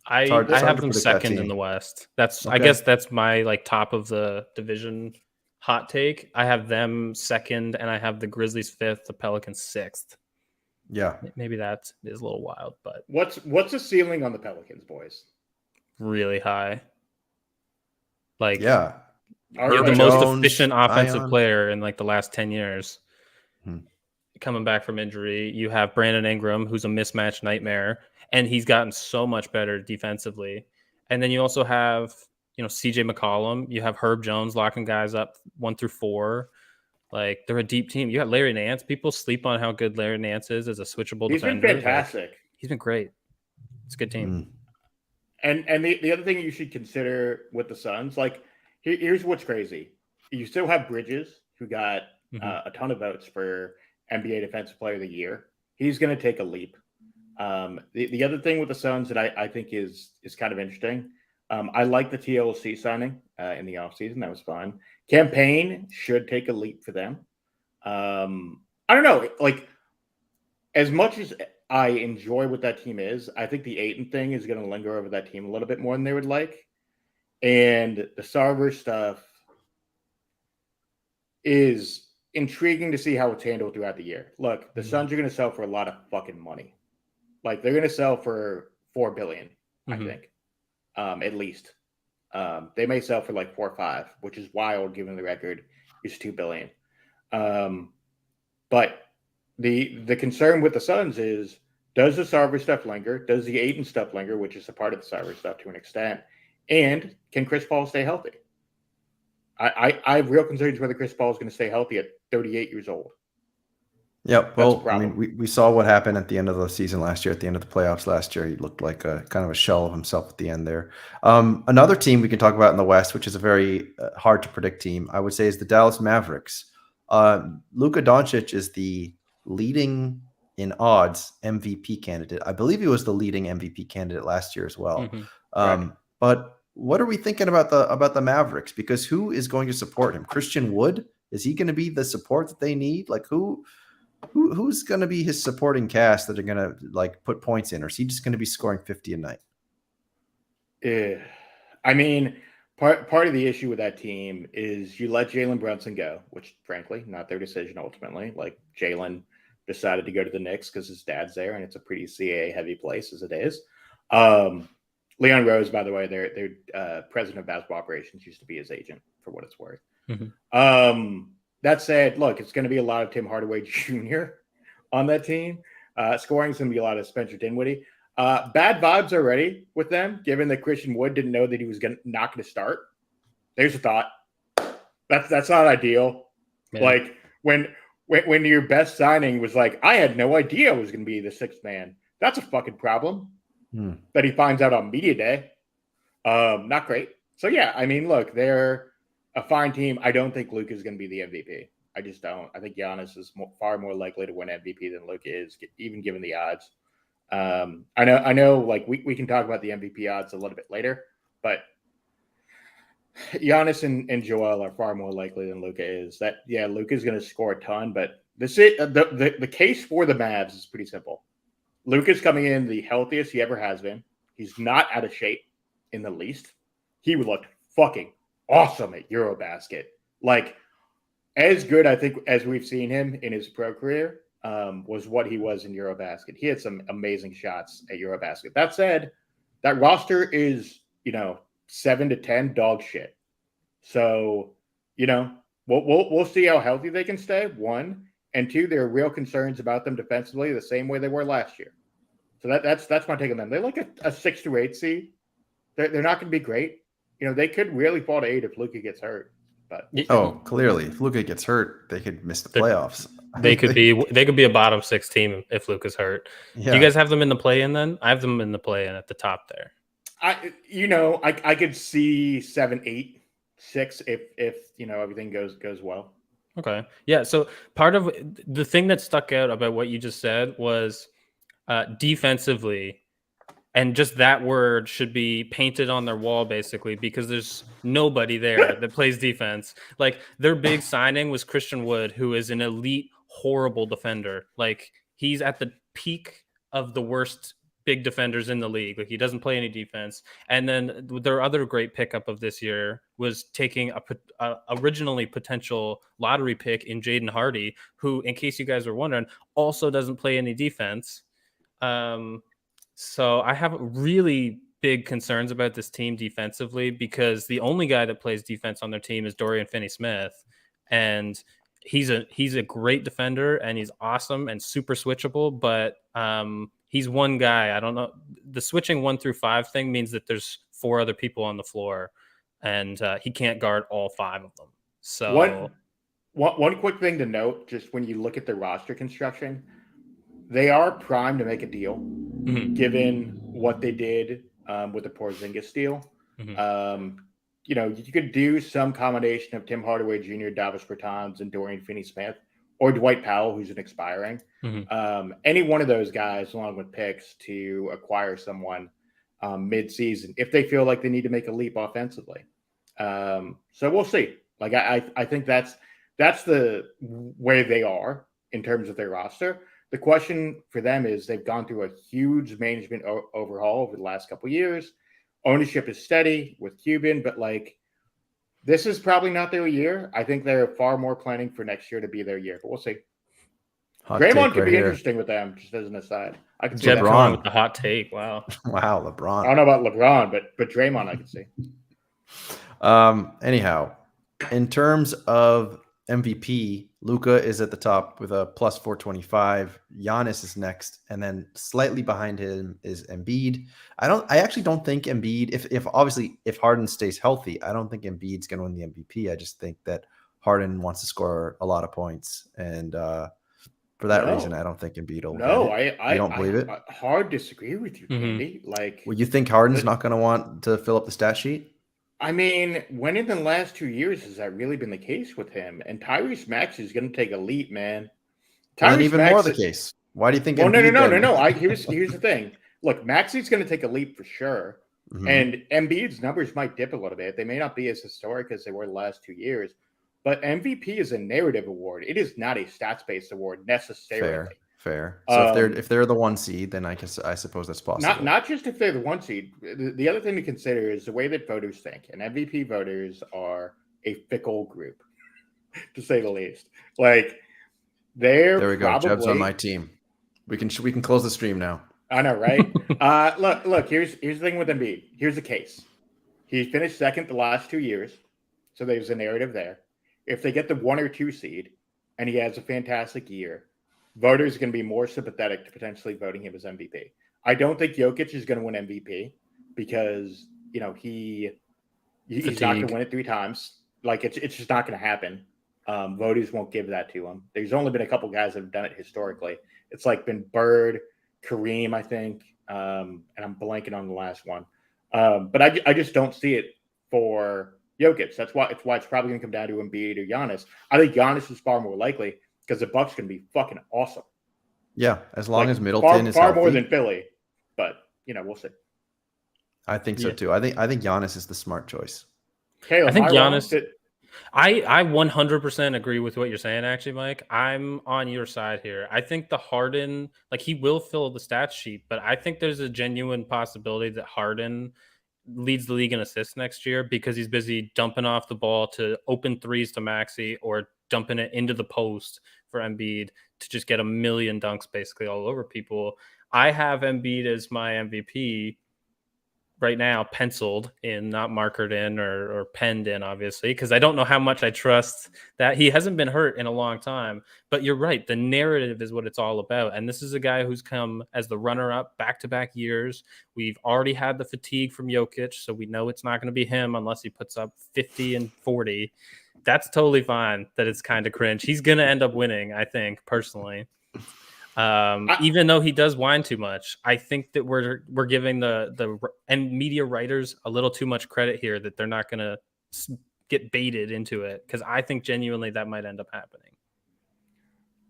I have them second in the West. I guess that's my top of the division hot take. I have them second, and I have the Grizzlies fifth, the Pelicans sixth. Yeah, maybe that is a little wild, but what's the ceiling on the Pelicans, boys? Really high. You're the most efficient offensive player in the last 10 years. Coming back from injury, you have Brandon Ingram, who's a mismatch nightmare, and he's gotten so much better defensively. And then you also have, CJ McCollum. You have Herb Jones locking guys up 1 through 4. They're a deep team. You got Larry Nance. People sleep on how good Larry Nance is as a switchable defender. He's been fantastic. He's been great. It's a good team. And the other thing you should consider with the Suns, here's what's crazy. You still have Bridges, who got a ton of votes for NBA Defensive Player of the Year. He's going to take a leap. The other thing with the Suns that I think is kind of interesting, I like the TLC signing in the offseason. That was fun. Campaign should take a leap for them. I don't know. As much as I enjoy what that team is, I think the Ayton thing is going to linger over that team a little bit more than they would like. And the Sarver stuff is intriguing to see how it's handled throughout the year. Look, the Suns are going to sell for a lot of fucking money. They're going to sell for $4 billion, I think, at least. They may sell for 4 or 5, which is wild given the record is $2 billion. But the concern with the Suns is, does the Sarver stuff linger? Does the Ayton stuff linger, which is a part of the Sarver stuff to an extent? And can Chris Paul stay healthy? I have real concerns whether Chris Paul is going to stay healthy at 38 years old. Yep. Well, we saw what happened at the end of the season last year, at the end of the playoffs last year. He looked like a kind of a shell of himself at the end there. Another team we can talk about in the West, which is a very hard to predict team, I would say, is the Dallas Mavericks. Luka Doncic is the leading in odds MVP candidate. I believe he was the leading MVP candidate last year as well. But what are we thinking about the Mavericks? Because who is going to support him? Christian Wood? Is he going to be the support that they need? Who's going to be his supporting cast that are going to put points in, or is he just going to be scoring 50 a night? Yeah, I mean, part of the issue with that team is you let Jalen Brunson go, which frankly, not their decision ultimately. Jalen decided to go to the Knicks because his dad's there, and it's a pretty CAA heavy place as it is. Leon Rose, by the way, their president of basketball operations, used to be his agent, for what it's worth. That said, look, it's going to be a lot of Tim Hardaway Jr. on that team. Scoring is going to be a lot of Spencer Dinwiddie. Bad vibes already with them, given that Christian Wood didn't know that he was not going to start. There's a thought. That's not ideal. Man. When your best signing was I had no idea I was going to be the sixth man. That's a fucking problem. That he finds out on media day. Not great. So yeah, I mean, look, they're a fine team. I don't think Luka is going to be the MVP. I just don't. I think Giannis is far more likely to win MVP than Luka is, even given the odds. I know. We can talk about the MVP odds a little bit later, but Giannis and Joel are far more likely than Luka is. Luka is going to score a ton, but the case for the Mavs is pretty simple. Luka's coming in the healthiest he ever has been. He's not out of shape in the least. He looked fucking awesome at Eurobasket. Like, as good, I think, as we've seen him in his pro career, was what he was in Eurobasket. He had some amazing shots at Eurobasket. That said, that roster is, 7 to 10 dog shit. So, we'll see how healthy they can stay, one. And two, there are real concerns about them defensively the same way they were last year. So that's my take on them. They're like a 6 to 8 seed. They're not going to be great. They could really fall to 8 if Luka gets hurt. But clearly, if Luka gets hurt, they could miss the playoffs. They could be a bottom 6 team if Luka's hurt. Yeah. Do you guys have them in the play-in then? I have them in the play-in at the top there. I could see 7, 8, 6 if everything goes well. Okay. Yeah. So part of the thing that stuck out about what you just said was defensively. And just that word should be painted on their wall, basically, because there's nobody there that plays defense. Like, their big signing was Christian Wood, who is an elite, horrible defender. Like, he's at the peak of the worst big defenders in the league. Like, he doesn't play any defense. And then their other great pickup of this year was taking a originally potential lottery pick in Jaden Hardy, who, in case you guys are wondering, also doesn't play any defense. So I have really big concerns about this team defensively, because the only guy that plays defense on their team is Dorian Finney-Smith, and he's a great defender and he's awesome and super switchable, but he's one guy. I don't know. The switching 1 through 5 thing means that there's 4 other people on the floor, and he can't guard all 5 of them. So one quick thing to note, just when you look at the roster construction, they are primed to make a deal, given what they did with the Porzingis deal. You could do some combination of Tim Hardaway Jr., Davis Bertans, and Dorian Finney-Smith, or Dwight Powell, who's an expiring. Any one of those guys, along with picks, to acquire someone mid-season if they feel like they need to make a leap offensively. So we'll see. Like, I think that's the way they are in terms of their roster. The question for them is they've gone through a huge management overhaul over the last couple of years. Ownership is steady with Cuban, but this is probably not their year. I think they're far more planning for next year to be their year, but we'll see. Draymond could be interesting with them, just as an aside. I can see LeBron with the hot take. Wow, LeBron. I don't know about LeBron, but Draymond I can see. Anyhow, in terms of MVP, Luka is at the top with a plus 425. Giannis is next, and then slightly behind him is Embiid. I actually don't think Embiid, if Harden stays healthy, I don't think Embiid's going to win the MVP. I just think that Harden wants to score a lot of points, and for that reason, I don't think Embiid will. No, I don't believe it. I hard disagree with you, Andy. Well, you think Harden's not going to want to fill up the stat sheet? I mean, when in the last 2 years has that really been the case with him? And Tyrese Maxey is going to take a leap, man. And even more the case. Why do you think? Well, no. Here's the thing. Look, Maxey's going to take a leap for sure, and Embiid's numbers might dip a little bit. They may not be as historic as they were the last 2 years, but MVP is a narrative award. It is not a stats-based award necessarily. Fair. So if they're the 1 seed, then I suppose that's possible. Not just if they're the 1 seed. The other thing to consider is the way that voters think, and MVP voters are a fickle group, to say the least. There we go. Jeb's on my team. We can close the stream now. I know, right? Look. Here's the thing with Embiid. Here's the case. He finished second the last 2 years, so there's a narrative there. If they get the 1 or 2 seed, and he has a fantastic year, voters are going to be more sympathetic to potentially voting him as MVP. I don't think Jokic is going to win MVP because he's not going to win it 3 times. It's just not going to happen. Voters won't give that to him. There's only been a couple guys that have done it historically. It's been Bird, Kareem, I think, and I'm blanking on the last one. But I just don't see it for Jokic. That's why it's probably going to come down to Embiid or Giannis. I think Giannis is far more likely, because the Bucks can be fucking awesome. Yeah, as long as Middleton is far healthy. More than Philly, but we'll see. I think so too. I think Giannis is the smart choice. Caleb, I think Giannis. I 100% agree with what you're saying, actually, Mike. I'm on your side here. I think the Harden, he will fill the stat sheet, but I think there's a genuine possibility that Harden leads the league in assists next year because he's busy dumping off the ball to open threes to Maxey or dumping it into the post for Embiid to just get a million dunks basically all over people. I have Embiid as my MVP right now, penciled in, not markered in or penned in, obviously, because I don't know how much I trust that. He hasn't been hurt in a long time. But you're right. The narrative is what it's all about. And this is a guy who's come as the runner-up back-to-back years. We've already had the fatigue from Jokic, so we know it's not going to be him unless he puts up 50 and 40. That's totally fine that it's kind of cringe. He's going to end up winning, I think, personally. Even though he does whine too much, I think that we're giving the media writers a little too much credit here, that they're not going to get baited into it, because I think genuinely that might end up happening.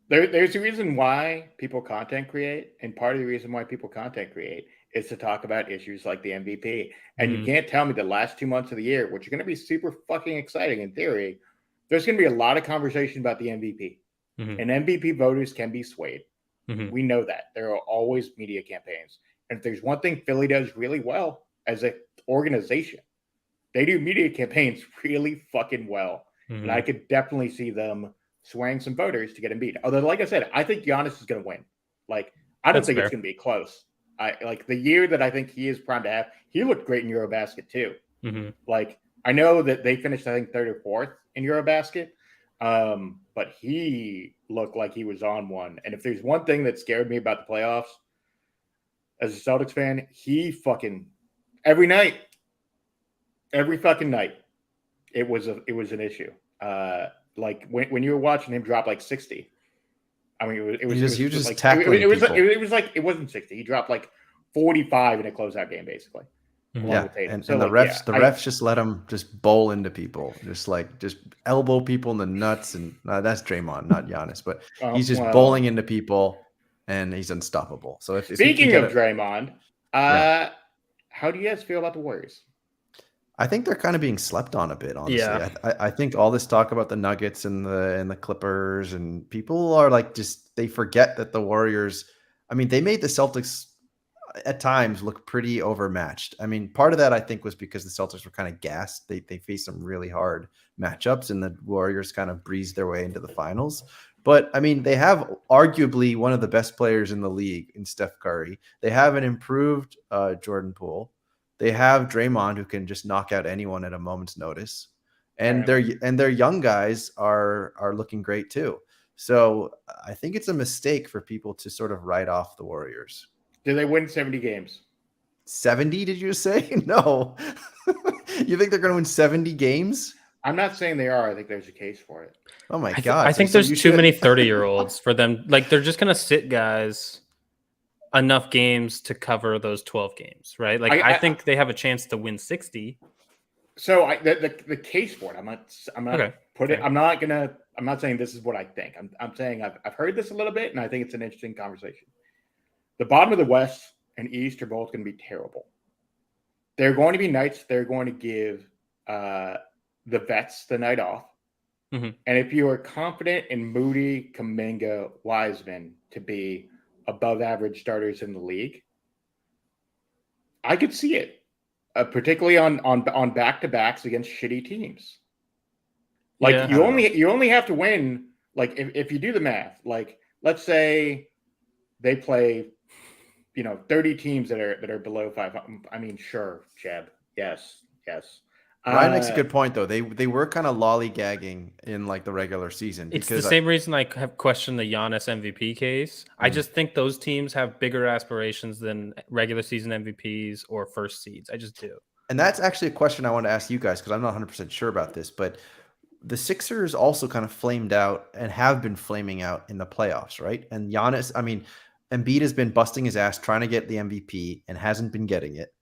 There's a reason why people content create, and part of the reason why people content create is to talk about issues like the MVP. And you can't tell me the last 2 months of the year, which are going to be super fucking exciting in theory, there's going to be a lot of conversation about the MVP. And MVP voters can be swayed. We know that. There are always media campaigns. And if there's one thing Philly does really well as an organization, they do media campaigns really fucking well. And I could definitely see them swaying some voters to get Embiid. Although, like I said, I think Giannis is going to win. Like, I don't think it's going to be close. Like, the year that I think he is primed to have, he looked great in Eurobasket too. Like, I know that they finished, I think, 3rd or 4th in Eurobasket. But he looked like he was on one. And if there's one thing that scared me about the playoffs as a Celtics fan, he fucking every fucking night, it was an issue. Like when you were watching him drop like 60, I mean, it was like it wasn't 60. He dropped like 45 in a closeout game, basically. Yeah, and the refs just let him just bowl into people, just elbow people in the nuts, and that's Draymond, not Giannis, but he's just bowling into people, and he's unstoppable. So speaking of Draymond, how do you guys feel about the Warriors? I think they're kind of being slept on a bit, honestly. Yeah. I think all this talk about the Nuggets and the Clippers, and people are like, they forget that the Warriors, I mean, they made the Celtics at times look pretty overmatched. I mean, part of that I think was because the Celtics were kind of gassed. They faced some really hard matchups, and the Warriors kind of breezed their way into the finals. But I mean, they have arguably one of the best players in the league in Steph Curry. They have an improved Jordan Poole. They have Draymond, who can just knock out anyone at a moment's notice, and their young guys are looking great too. So I think it's a mistake for people to sort of write off the Warriors. Do they win 70 games? 70, did you say? No. You think they're going to win 70 games? I'm not saying they are. I think there's a case for it. Oh, my God. I think there's too many 30-year-olds for them. Like, they're just going to sit guys enough games to cover those 12 games, right? Like, I think they have a chance to win 60. So the case for it, I'm not saying this is what I think. I'm saying I've heard this a little bit, and I think it's an interesting conversation. The bottom of the West and East are both going to be terrible. There are going to be nights they're going to give the vets the night off. And if you are confident in Moody, Kuminga, Wiseman to be above average starters in the league, I could see it, particularly on back-to-backs against shitty teams. Like you only have to win. Like if you do the math, like let's say they play 30 teams that are below 5. I mean, sure, Jeb. Yes. Ryan makes a good point, though. They were kind of lollygagging in like the regular season. It's the same reason I have questioned the Giannis MVP case. I just think those teams have bigger aspirations than regular season MVPs or first seeds. I just do. And that's actually a question I want to ask you guys, because I'm not 100% sure about this, but the Sixers also kind of flamed out and have been flaming out in the playoffs, right? And Giannis, I mean, Embiid has been busting his ass trying to get the MVP and hasn't been getting it.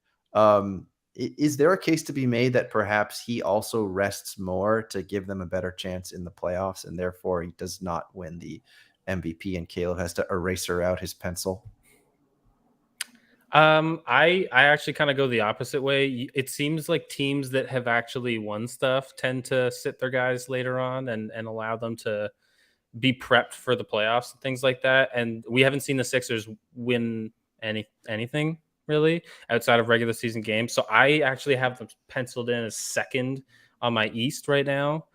Is there a case to be made that perhaps he also rests more to give them a better chance in the playoffs, and therefore he does not win the MVP and Caleb has to eraser out his pencil? I actually kind of go the opposite way. It seems like teams that have actually won stuff tend to sit their guys later on and allow them to be prepped for the playoffs and things like that. And we haven't seen the Sixers win anything really, outside of regular season games. So I actually have them penciled in as second on my East right now,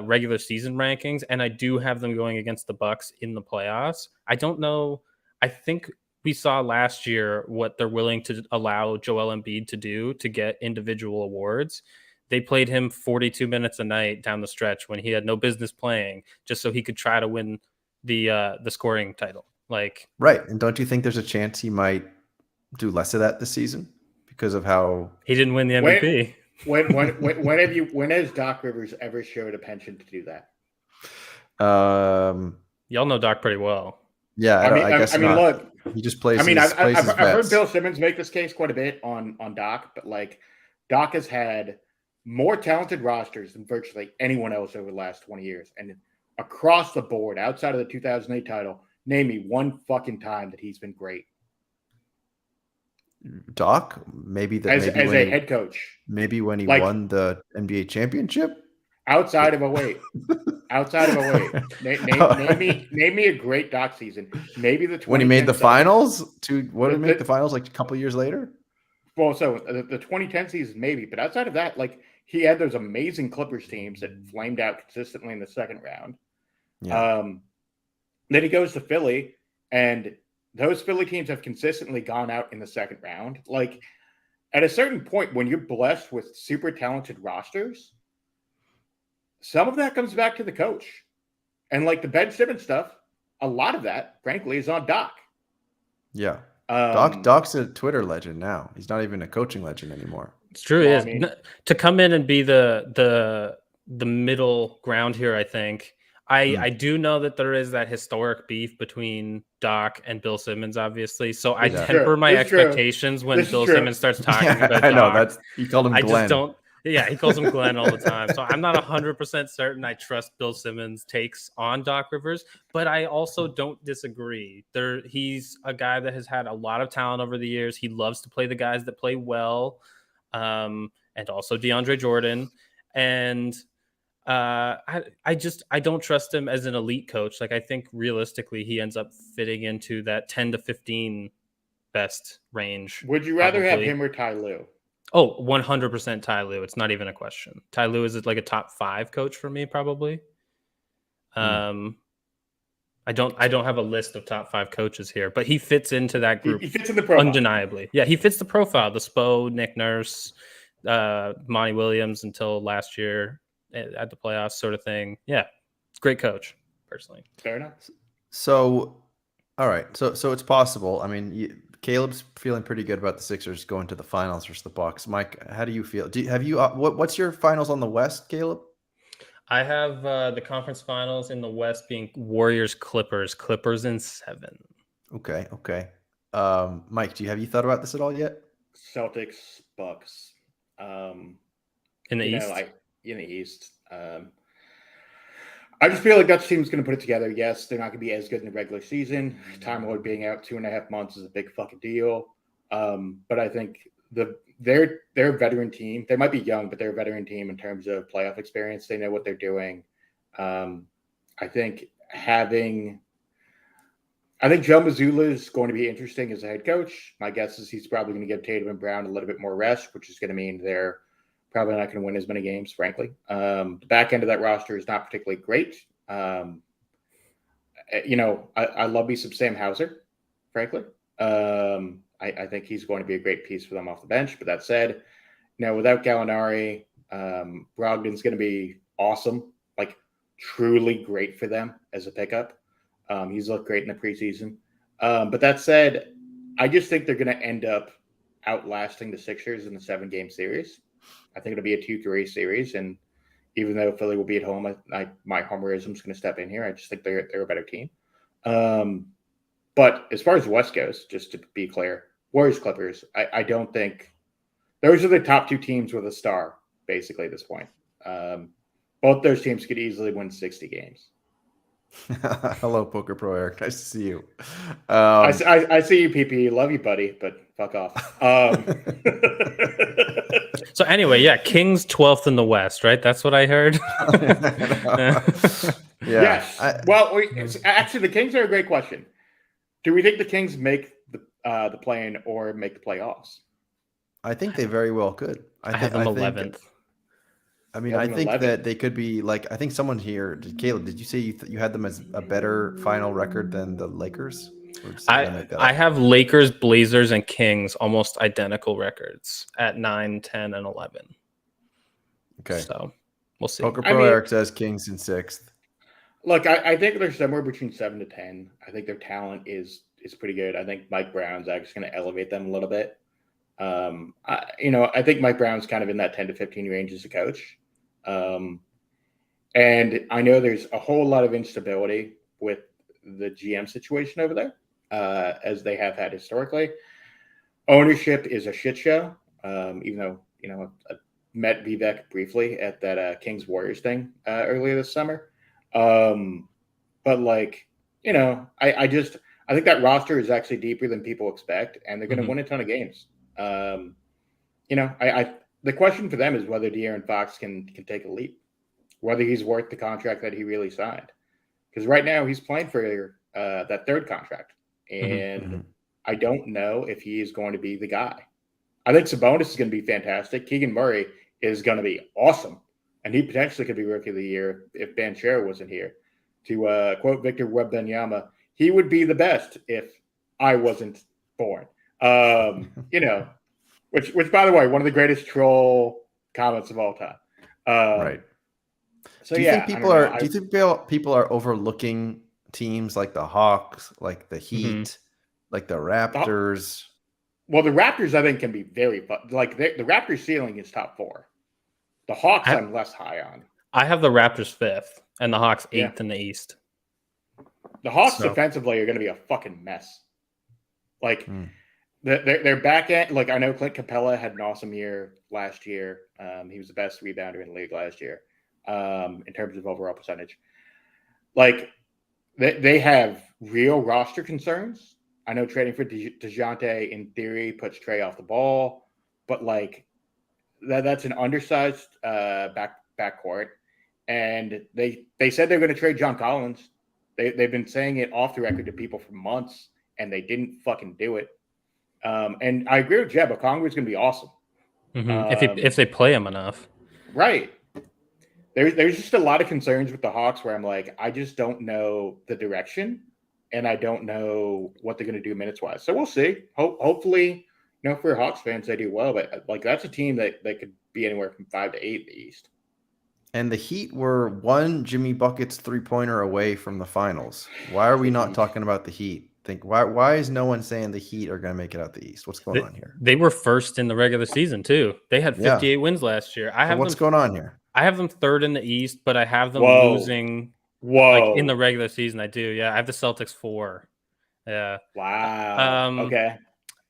regular season rankings, and I do have them going against the Bucks in the playoffs. I don't know. I think we saw last year what they're willing to allow Joel Embiid to do to get individual awards. They played him 42 minutes a night down the stretch when he had no business playing, just so he could try to win the scoring title. Like, right. And don't you think there's a chance he might do less of that this season because of how he didn't win the MVP? When has Doc Rivers ever showed a penchant to do that? Y'all know Doc pretty well. Yeah, I guess not. Look, he just plays. I've heard Bill Simmons make this case quite a bit on Doc, but like Doc has had more talented rosters than virtually anyone else over the last 20 years, and across the board, outside of the 2008 title, name me one fucking time that he's been great. Doc, maybe as a head coach. Maybe when he won the NBA championship. Outside of 08. Name me a great Doc season. Maybe when he made the finals. Did he make the finals like a couple years later? Well, so the 2010 season maybe, but outside of that, like he had those amazing Clippers teams that flamed out consistently in the second round. Yeah. Then he goes to Philly, and those Philly teams have consistently gone out in the second round. Like at a certain point, when you're blessed with super talented rosters, some of that comes back to the coach. And like the Ben Simmons stuff, a lot of that, frankly, is on Doc. Yeah. Doc's a Twitter legend now. He's not even a coaching legend anymore. It's true. Well, to come in and be the middle ground here, I think. I do know that there is that historic beef between Doc and Bill Simmons, obviously. So I temper my expectations when Bill Simmons starts talking about Doc. I know he called him Glenn. He calls him Glenn all the time. So I'm not 100% certain I trust Bill Simmons' takes on Doc Rivers, but I also don't disagree. He's a guy that has had a lot of talent over the years. He loves to play the guys that play well, and also DeAndre Jordan. And I don't trust him as an elite coach. Like I think realistically, he ends up fitting into that 10 to 15 best range. Would you rather have him or Ty Lue? Oh, 100% Ty Lue. It's not even a question. Ty Lue is like a top 5 coach for me, probably. I don't have a list of top 5 coaches here, but he fits into that group. He fits in the profile. Undeniably. Yeah, he fits the profile. The Spo, Nick Nurse, Monty Williams until last year at the playoffs sort of thing. Yeah, it's a great coach, personally. Fair enough. So, all right. So it's possible. I mean, Caleb's feeling pretty good about the Sixers going to the finals versus the Bucks. Mike, how do you feel? What's your finals on the West, Caleb? I have the conference finals in the West being Warriors, Clippers in 7. Okay. Mike, have you thought about this at all yet? Celtics, Bucks. In the East? In the East. I just feel like that team's going to put it together. Yes, they're not going to be as good in the regular season. Time Lord being out 2.5 months is a big fucking deal. But I think they're a veteran team. They might be young, but they're a veteran team in terms of playoff experience. They know what they're doing. I think Joe Mazzulla is going to be interesting as a head coach. My guess is he's probably going to give Tatum and Brown a little bit more rest, which is going to mean they're probably not going to win as many games, frankly. The back end of that roster is not particularly great. I love me some Sam Hauser, frankly. I think he's going to be a great piece for them off the bench. But that said, without Gallinari, Brogdon's going to be awesome, like truly great for them as a pickup. He's looked great in the preseason. But that said, I just think they're going to end up outlasting the Sixers in the 7-game series. I think it'll be a 2-3 series, and even though Philly will be at home, my homerism is going to step in here. I just think they're a better team. But as far as the West goes, just to be clear, Warriors, Clippers, I don't think those are the top 2 teams with a star, basically, at this point. Both those teams could easily win 60 games. Hello, Poker Pro Eric. Nice to see you. I see you, PP. Love you, buddy, but fuck off. So anyway, yeah, Kings 12th in the West, right? That's what I heard. Yes. Actually, the Kings are a great question. Do we think the Kings make the play-in or make the playoffs. I think they very well could. I have them 11th. I mean, You have I them think 11th? that they could be like. I think someone here, Caleb. Did you say you had them as a better final record than the Lakers? Or did I make that I up? have Lakers, Blazers, and Kings almost identical records at 9, 10, and 11. Okay. So we'll see. Poker Pro Eric says Kings in 6th. Look, I think they're somewhere between 7 to 10. I think their talent is pretty good. I think Mike Brown's actually going to elevate them a little bit. I think Mike Brown's kind of in that 10 to 15 range as a coach. And I know there's a whole lot of instability with the GM situation over there, as they have had historically. Ownership is a shit show, even though, I met Vivek briefly at that Kings Warriors thing earlier this summer. But like, I think that roster is actually deeper than people expect, and they're going to win a ton of games. The question for them is whether De'Aaron Fox can take a leap, whether he's worth the contract that he really signed. Because right now he's playing for that third contract, and I don't know if he is going to be the guy. I think Sabonis is going to be fantastic. Keegan Murray is going to be awesome, and he potentially could be Rookie of the Year if Banchero wasn't here. To quote Victor Wembanyama, he would be the best if I wasn't born. Which by the way, one of the greatest troll comments of all time. Right. So do you think people are overlooking teams like the Hawks, like the Heat, like the Raptors? Well, the Raptors I think can be very fun. Like the Raptors ceiling is top 4. The Hawks I'm less high on. I have the Raptors 5th and the Hawks 8th in the East. The Hawks defensively are going to be a fucking mess. Like their back end. Like I know Clint Capella had an awesome year last year. He was the best rebounder in the league last year in terms of overall percentage. Like they have real roster concerns. I know trading for DeJounte in theory puts Trey off the ball, but like that's an undersized backcourt. And they said they're going to trade John Collins. They've been saying it off the record to people for months, and they didn't fucking do it. And I agree with Jeb. Okongwu is going to be awesome if they play him enough. Right. There's just a lot of concerns with the Hawks where I'm like, I just don't know the direction, and I don't know what they're going to do minutes wise. So we'll see. Hopefully, for Hawks fans, they do well. But like that's a team that could be anywhere from 5 to 8 in the East. And the Heat were one Jimmy Buckets 3-pointer away from the finals. Why are we not talking about the Heat? Why is no one saying the Heat are going to make it out the East? What's going on here? They were first in the regular season too. They had 58 wins last year. What's going on here? I have them 3rd in the East, but I have them losing. Like in the regular season, I do. Yeah, I have the Celtics 4. Yeah. Wow. Okay.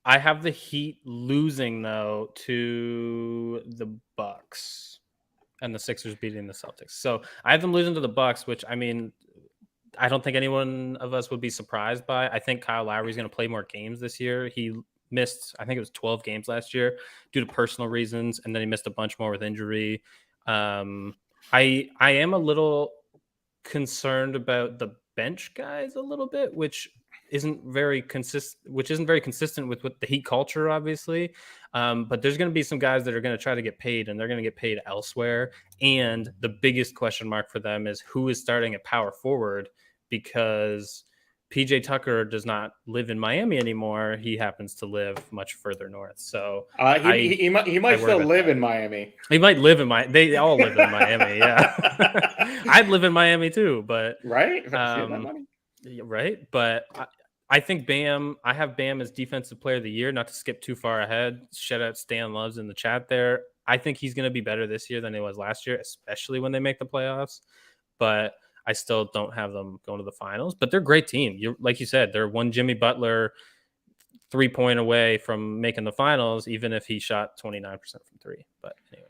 I have the Heat losing though to the Bucks, and the Sixers beating the Celtics. So I have them losing to the Bucks, which I mean, I don't think anyone of us would be surprised by. I think Kyle Lowry is going to play more games this year. He missed, I think it was 12 games last year due to personal reasons, and then he missed a bunch more with injury. I am a little concerned about the bench guys a little bit, which isn't very consistent with the Heat culture, obviously. But there's going to be some guys that are going to try to get paid, and they're going to get paid elsewhere. And the biggest question mark for them is who is starting at power forward, because PJ Tucker does not live in Miami anymore. He happens to live much further north. So he might still live in Miami. He might live in Miami. They all live in Miami. Yeah. I'd live in Miami too, but right. Right. But I think I have Bam as Defensive Player of the Year, not to skip too far ahead. Shout out Stan Loves in the chat there. I think he's going to be better this year than he was last year, especially when they make the playoffs. But I still don't have them going to the finals. But they're a great team. Like you said, they're one Jimmy Butler 3-point away from making the finals, even if he shot 29% from 3. But anyway.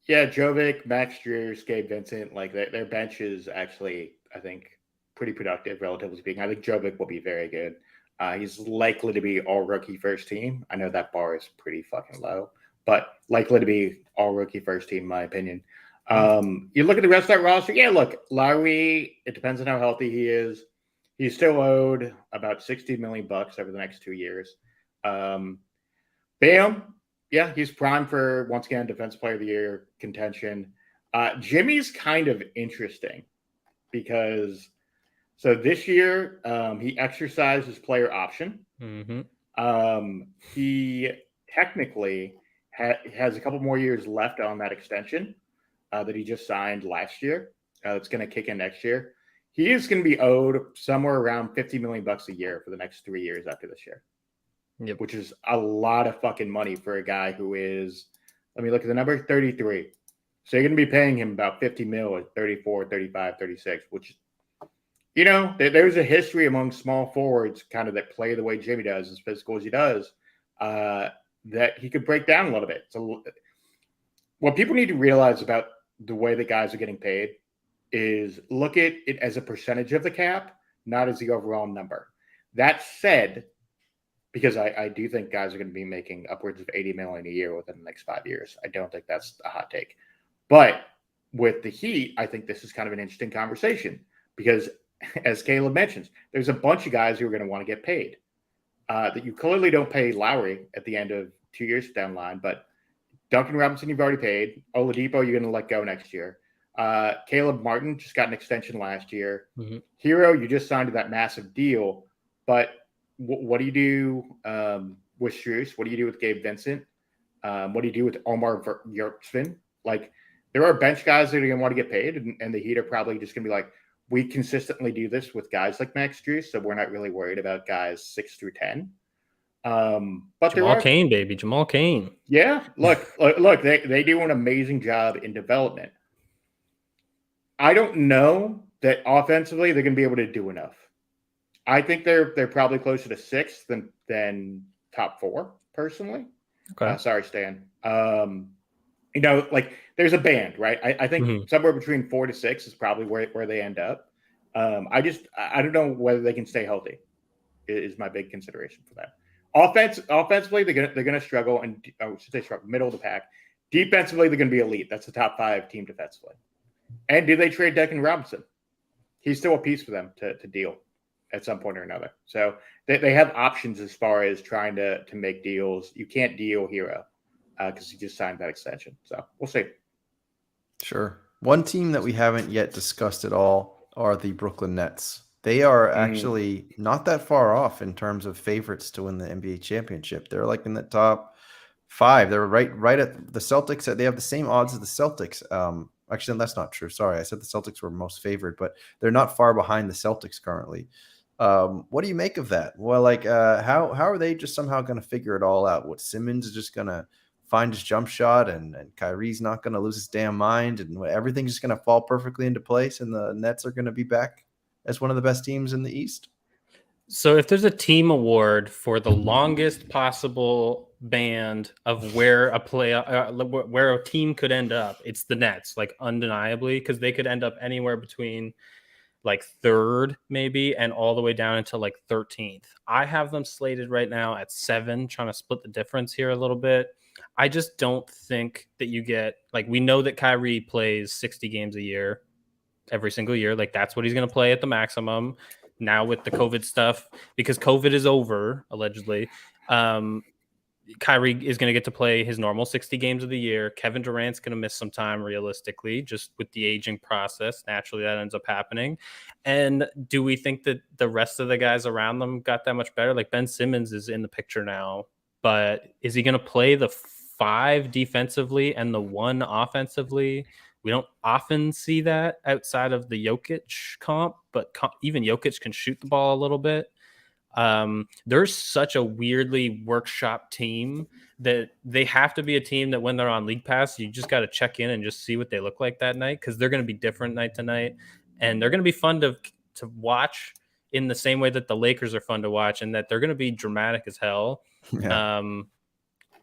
Yeah, Jovic, Max Strus, Gabe Vincent, like their bench is actually, I think, pretty productive, relatively speaking. I think Jovic will be very good. He's likely to be all rookie first team. I know that bar is pretty fucking low, but likely to be all rookie first team, in my opinion. You look at the rest of that roster. Yeah, look, Lowry, it depends on how healthy he is. He's still owed about $60 million over the next 2 years. Bam, yeah, he's primed for, once again, Defensive Player of the Year contention. Jimmy's kind of interesting because so this year he exercised his player option. He technically has a couple more years left on that extension that he just signed last year. It's going to kick in next year. He is going to be owed somewhere around $50 million a year for the next 3 years after this year. Yep. Which is a lot of fucking money for a guy who is, let me look at the number, 33. So you're going to be paying him about 50 mil at 34, 35, 36, which, you know, there's a history among small forwards kind of that play the way Jimmy does, as physical as he does, that he could break down a little bit. So what people need to realize about the way that guys are getting paid is look at it as a percentage of the cap, not as the overall number. That said, because I do think guys are going to be making upwards of 80 million a year within the next 5 years. I don't think that's a hot take. But with the Heat, I think this is kind of an interesting conversation because, as Caleb mentions, there's a bunch of guys who are going to want to get paid. That you clearly don't pay Lowry at the end of 2 years down the line, but Duncan Robinson, you've already paid. Oladipo, you're going to let go next year. Caleb Martin just got an extension last year. Hero, you just signed to that massive deal, but what do you do with Strus? What do you do with Gabe Vincent? What do you do with Omar Yurtseven? Like, there are bench guys that are going to want to get paid, and the Heat are probably just going to be like, we consistently do this with guys like Max Strus, so we're not really worried about guys 6 through 10. But Jamal Cain, baby, Jamal Cain. Yeah, look, they do an amazing job in development. I don't know that offensively they're going to be able to do enough. I think they're probably closer to 6th than top 4, personally. Okay. Sorry, Stan. You know, like there's a band, right? I think somewhere between 4 to 6 is probably where they end up. I don't know whether they can stay healthy. Is my big consideration for that. Offensively, they're gonna struggle, and should they struggle? Middle of the pack. Defensively, they're gonna be elite. That's the top 5 team defensively. And do they trade Duncan Robinson? He's still a piece for them to deal at some point or another. So they have options as far as trying to make deals. You can't deal Hero because he just signed that extension. So we'll see. Sure. One team that we haven't yet discussed at all are the Brooklyn Nets. They are actually not that far off in terms of favorites to win the NBA championship. They're like in the top 5. They're right at the Celtics. They have the same odds as the Celtics. Actually, that's not true. Sorry, I said the Celtics were most favored, but they're not far behind the Celtics currently. What do you make of that? Well, like, how are they just somehow going to figure it all out? What, Simmons is just going to find his jump shot, and Kyrie's not going to lose his damn mind, and everything's just going to fall perfectly into place, and the Nets are going to be back as one of the best teams in the East? So if there's a team award for the longest possible band of where a team could end up, it's the Nets, like undeniably, because they could end up anywhere between like 3rd maybe and all the way down into like 13th. I have them slated right now at 7, trying to split the difference here a little bit. I just don't think that you get, like, we know that Kyrie plays 60 games a year every single year. Like, that's what he's going to play at the maximum. Now with the COVID stuff, because COVID is over, allegedly, Kyrie is going to get to play his normal 60 games of the year. Kevin Durant's going to miss some time, realistically, just with the aging process. Naturally, that ends up happening. And do we think that the rest of the guys around them got that much better? Like, Ben Simmons is in the picture now, but is he going to play the 5 defensively and the 1 offensively? We don't often see that outside of the Jokic comp, but even Jokic can shoot the ball a little bit. There's such a weirdly workshop team that they have to be a team that when they're on League Pass, you just got to check in and just see what they look like that night, because they're going to be different night to night, and they're going to be fun to watch in the same way that the Lakers are fun to watch, and that they're going to be dramatic as hell. Yeah.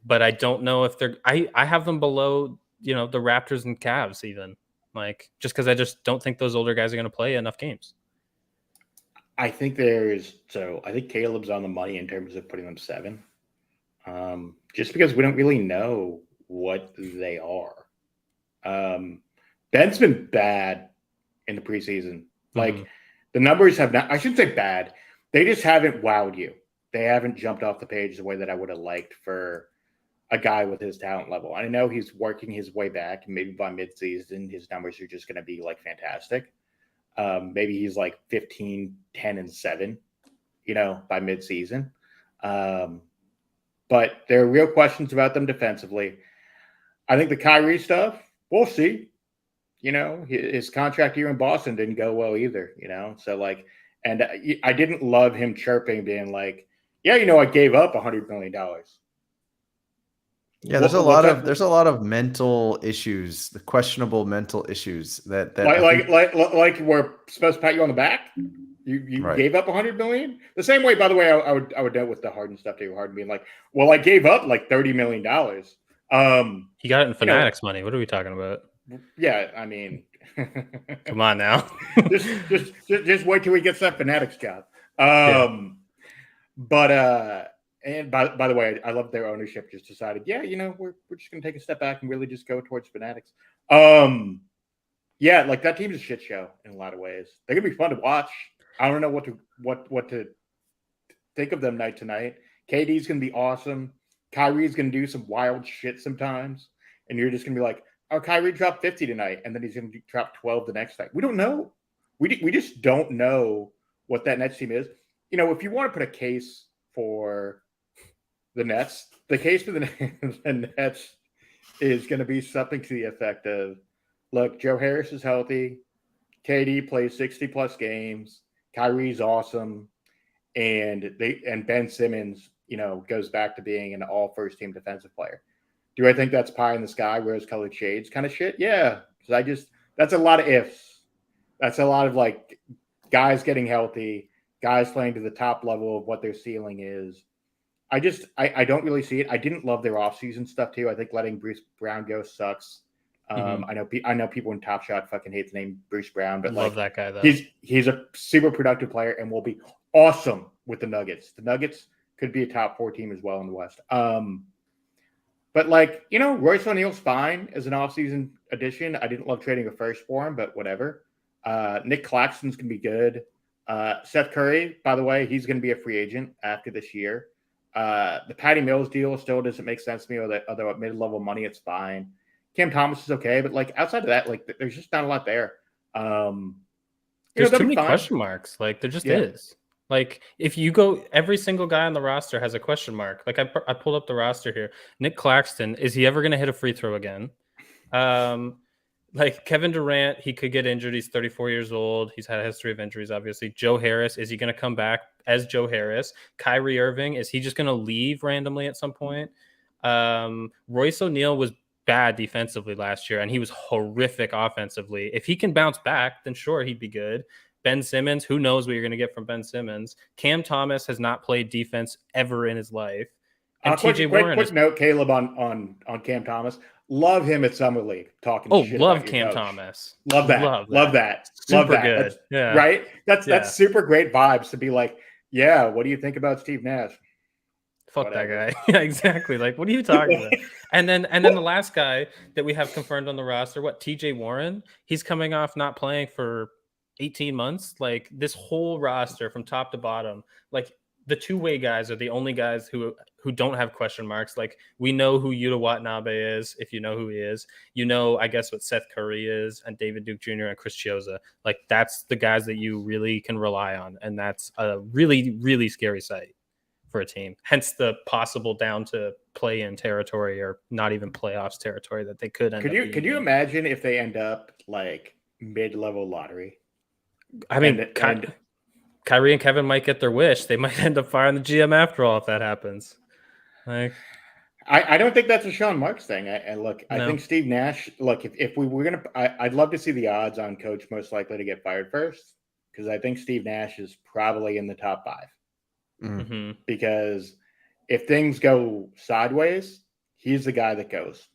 But I don't know if they're. I have them below, the Raptors and Cavs, even, like, just because I just don't think those older guys are going to play enough games. I think I think Caleb's on the money in terms of putting them 7. Just because we don't really know what they are. Ben's been bad in the preseason. Like, the numbers have not, I shouldn't say bad. They just haven't wowed you. they haven't jumped off the page the way that I would have liked for a guy with his talent level. I know he's working his way back, and maybe by midseason, his numbers are just going to be like fantastic. Maybe he's like 15, 10, and 7, by midseason. But there are real questions about them defensively. I think the Kyrie stuff, we'll see. His contract year in Boston didn't go well either, So, and I didn't love him chirping, being like, yeah, I gave up $100 million. Yeah, there's a lot of mental issues, the questionable mental issues that like we're supposed to pat you on the back. You Right. gave up $100 million. The same way, by the way, I would note with the Harden stuff too. Harden being like, well, I gave up like $30 million. He got it in Fanatics money. What are we talking about? Yeah, I mean, come on now. just wait till he gets that Fanatics job. But and by the way, I love their ownership just decided, we're just gonna take a step back and really just go towards Fanatics. Yeah, like that team's a shit show in a lot of ways. They're gonna be fun to watch. I don't know what to think of them night to night. KD's gonna be awesome. Kyrie's gonna do some wild shit sometimes, and you're just gonna be like, oh, Kyrie dropped 50 tonight, and then he's gonna drop 12 the next night. We don't know. We just don't know what that Nets team is. If you want to put a case for the Nets, the case for the Nets is going to be something to the effect of, look, Joe Harris is healthy, KD plays 60-plus games, Kyrie's awesome, and Ben Simmons, goes back to being an all first-team defensive player. Do I think that's pie in the sky, rose-colored shades kind of shit? Yeah, because that's a lot of ifs. That's a lot of, like, guys getting healthy, guys playing to the top level of what their ceiling is. I don't really see it. I didn't love their offseason stuff too. I think letting Bruce Brown go sucks. I know people in Top Shot fucking hate the name Bruce Brown, but love that guy though. He's a super productive player and will be awesome with the Nuggets. The Nuggets could be a top 4 team as well in the West. But Royce O'Neal's fine as an offseason addition. I didn't love trading a first for him, but whatever. Nick Claxton's gonna be good. Seth Curry, by the way, he's going to be a free agent after this year. The Patty Mills deal still doesn't make sense to me, although at mid-level money, it's fine. Cam Thomas is okay, but outside of that, there's just not a lot there. There's too many question marks. There just is. If you go, every single guy on the roster has a question mark. I pulled up the roster here. Nick Claxton, is he ever going to hit a free throw again? Kevin Durant, he could get injured. He's 34 years old. He's had a history of injuries, obviously. Joe Harris, is he going to come back as Joe Harris? Kyrie Irving, is he just going to leave randomly at some point? Royce O'Neal was bad defensively last year, and he was horrific offensively. If he can bounce back, then sure, he'd be good. Ben Simmons, who knows what you're going to get from Ben Simmons? Cam Thomas has not played defense ever in his life. And TJ Warren. Quick note, Caleb, on Cam Thomas. Love him at Summer League. Talking. Shit love about Cam coach. Thomas. Love that. Love that. Super love that. good. Yeah. Right. That's super great vibes to be like, yeah. What do you think about Steve Nash? Fuck whatever. That guy. Yeah, exactly. What are you talking about? And then the last guy that we have confirmed on the roster, TJ Warren. He's coming off not playing for 18 months. This whole roster from top to bottom, the two-way guys are the only guys who don't have question marks. We know who Yuta Watanabe is, if you know who he is. I guess, what Seth Curry is, and David Duke Jr. and Chris Chioza. That's the guys that you really can rely on, and that's a really, really scary sight for a team. Hence the possible down to play-in territory or not even playoffs territory that they could end up. Could you imagine if they end up mid-level lottery? I mean, Kyrie and Kevin might get their wish. They might end up firing the GM after all if that happens. I don't think that's a Sean Marks thing. I think Steve Nash. If we were gonna, I'd love to see the odds on coach most likely to get fired first, because I think Steve Nash is probably in the top 5. Mm-hmm. Because if things go sideways, he's the guy that goes.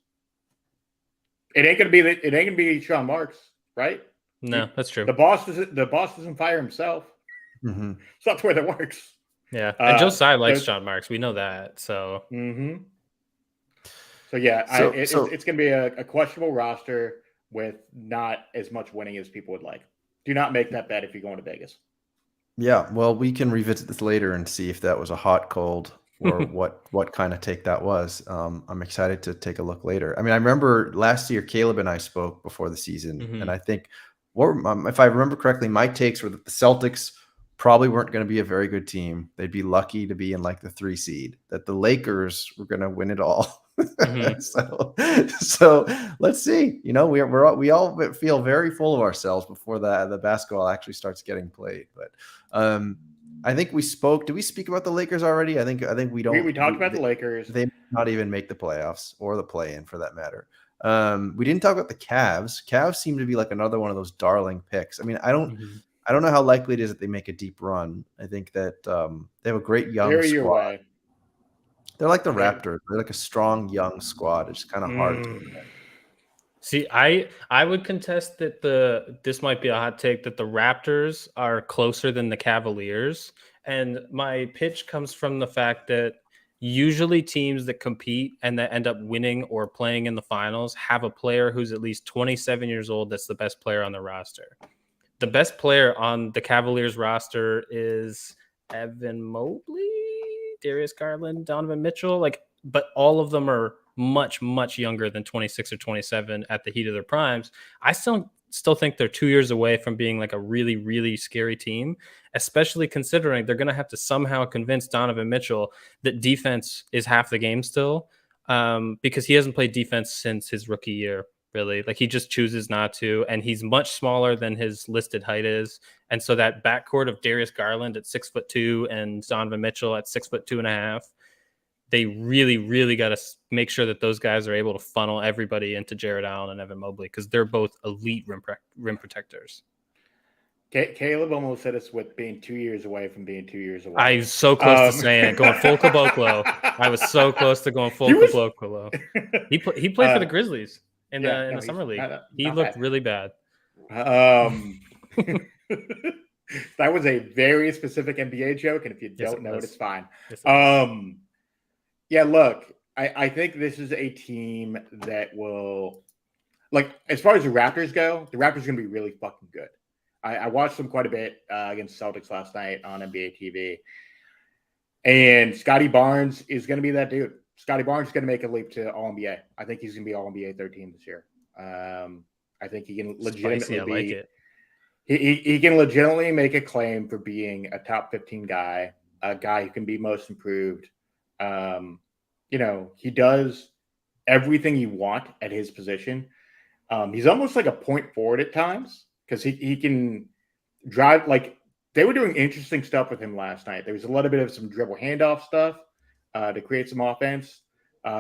It ain't gonna be Sean Marks, right? No, that's true. The boss doesn't fire himself. Mm-hmm. It's not the way that works. Yeah, and Joe Tsai likes Sean Marks. We know that. So, So yeah, it's going to be a questionable roster with not as much winning as people would like. Do not make that bet if you're going to Vegas. Yeah, well, we can revisit this later and see if that was a hot cold or what kind of take that was. I'm excited to take a look later. I mean, I remember last year Caleb and I spoke before the season, and I think if I remember correctly, my takes were that the Celtics probably weren't going to be a very good team. They'd be lucky to be in like the 3 seed. That the Lakers were going to win it all. So let's see. You know, we all feel very full of ourselves before the basketball actually starts getting played, but. I think we spoke. Did we speak about the Lakers already? I think we don't. We talked about the Lakers. They may not even make the playoffs or the play-in for that matter. We didn't talk about the Cavs. Cavs seem to be like another one of those darling picks. I mean, I don't know how likely it is that they make a deep run. I think that they have a great young squad. They're like the Raptors. They're like a strong young squad. It's kind of hard to win. See, I would contest that this might be a hot take that the Raptors are closer than the Cavaliers. And my pitch comes from the fact that usually teams that compete and that end up winning or playing in the finals have a player who's at least 27 years old that's the best player on the roster. The best player on the Cavaliers roster is Evan Mobley, Darius Garland, Donovan Mitchell, but all of them are much, much younger than 26 or 27 at the heat of their primes. I still think they're 2 years away from being like a really, really scary team, especially considering they're going to have to somehow convince Donovan Mitchell that defense is half the game still, because he hasn't played defense since his rookie year, really. Like, he just chooses not to, and he's much smaller than his listed height is. And so that backcourt of Darius Garland at 6'2" and Donovan Mitchell at 6'2.5", they really, really got to make sure that those guys are able to funnel everybody into Jared Allen and Evan Mobley, because they're both elite rim protectors. Caleb almost hit us with being 2 years away from being 2 years away. I was so close to saying it, going full caboclo. I was so close to going full caboclo. He played for the Grizzlies in the summer league. He looked really bad. That was a very specific NBA joke, and if you don't know it, it's fine. Yeah, look, I think this is a team that will, like, as far as the Raptors go, the Raptors are going to be really fucking good. I watched them quite a bit against Celtics last night on NBA TV. And Scotty Barnes is going to be that dude. Scotty Barnes is going to make a leap to All-NBA. I think he's going to be All-NBA 13 this year. I think he can legitimately he can legitimately make a claim for being a top 15 guy, a guy who can be most improved. You know, he does everything you want at his position. He's almost like a point forward at times, because he can drive. Like, they were doing interesting stuff with him last night. There was a little bit of some dribble handoff stuff to create some offense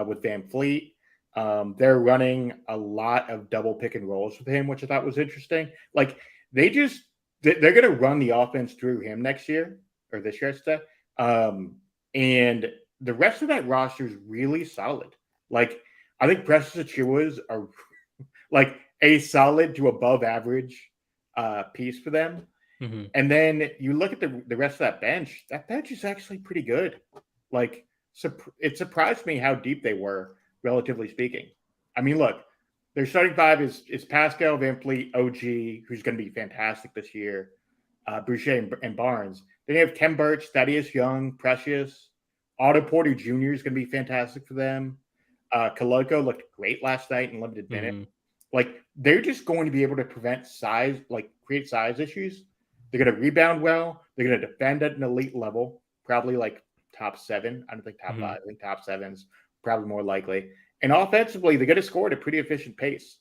with Van Fleet. They're running a lot of double pick and rolls with him, which I thought was interesting. Like, they're going to run the offense through him this year, I should say. And the rest of that roster is really solid. Like, I think Precious Achiuwa's are like a solid to above average piece for them. Mm-hmm. And then you look at the rest of that bench. That bench is actually pretty good. Like, it surprised me how deep they were, relatively speaking. I mean, look, their starting five is Pascal, Van Fleet, OG, who's going to be fantastic this year, Boucher and Barnes. Then you have Kem Birch, Thaddeus Young, Precious. Otto Porter Jr. is going to be fantastic for them. Koloko looked great last night in limited minute. Mm-hmm. Like, they're just going to be able to prevent create size issues. They're going to rebound well. They're going to defend at an elite level, probably like top 7. I don't think top 5. I think top 7's probably more likely. And offensively, they're going to score at a pretty efficient pace.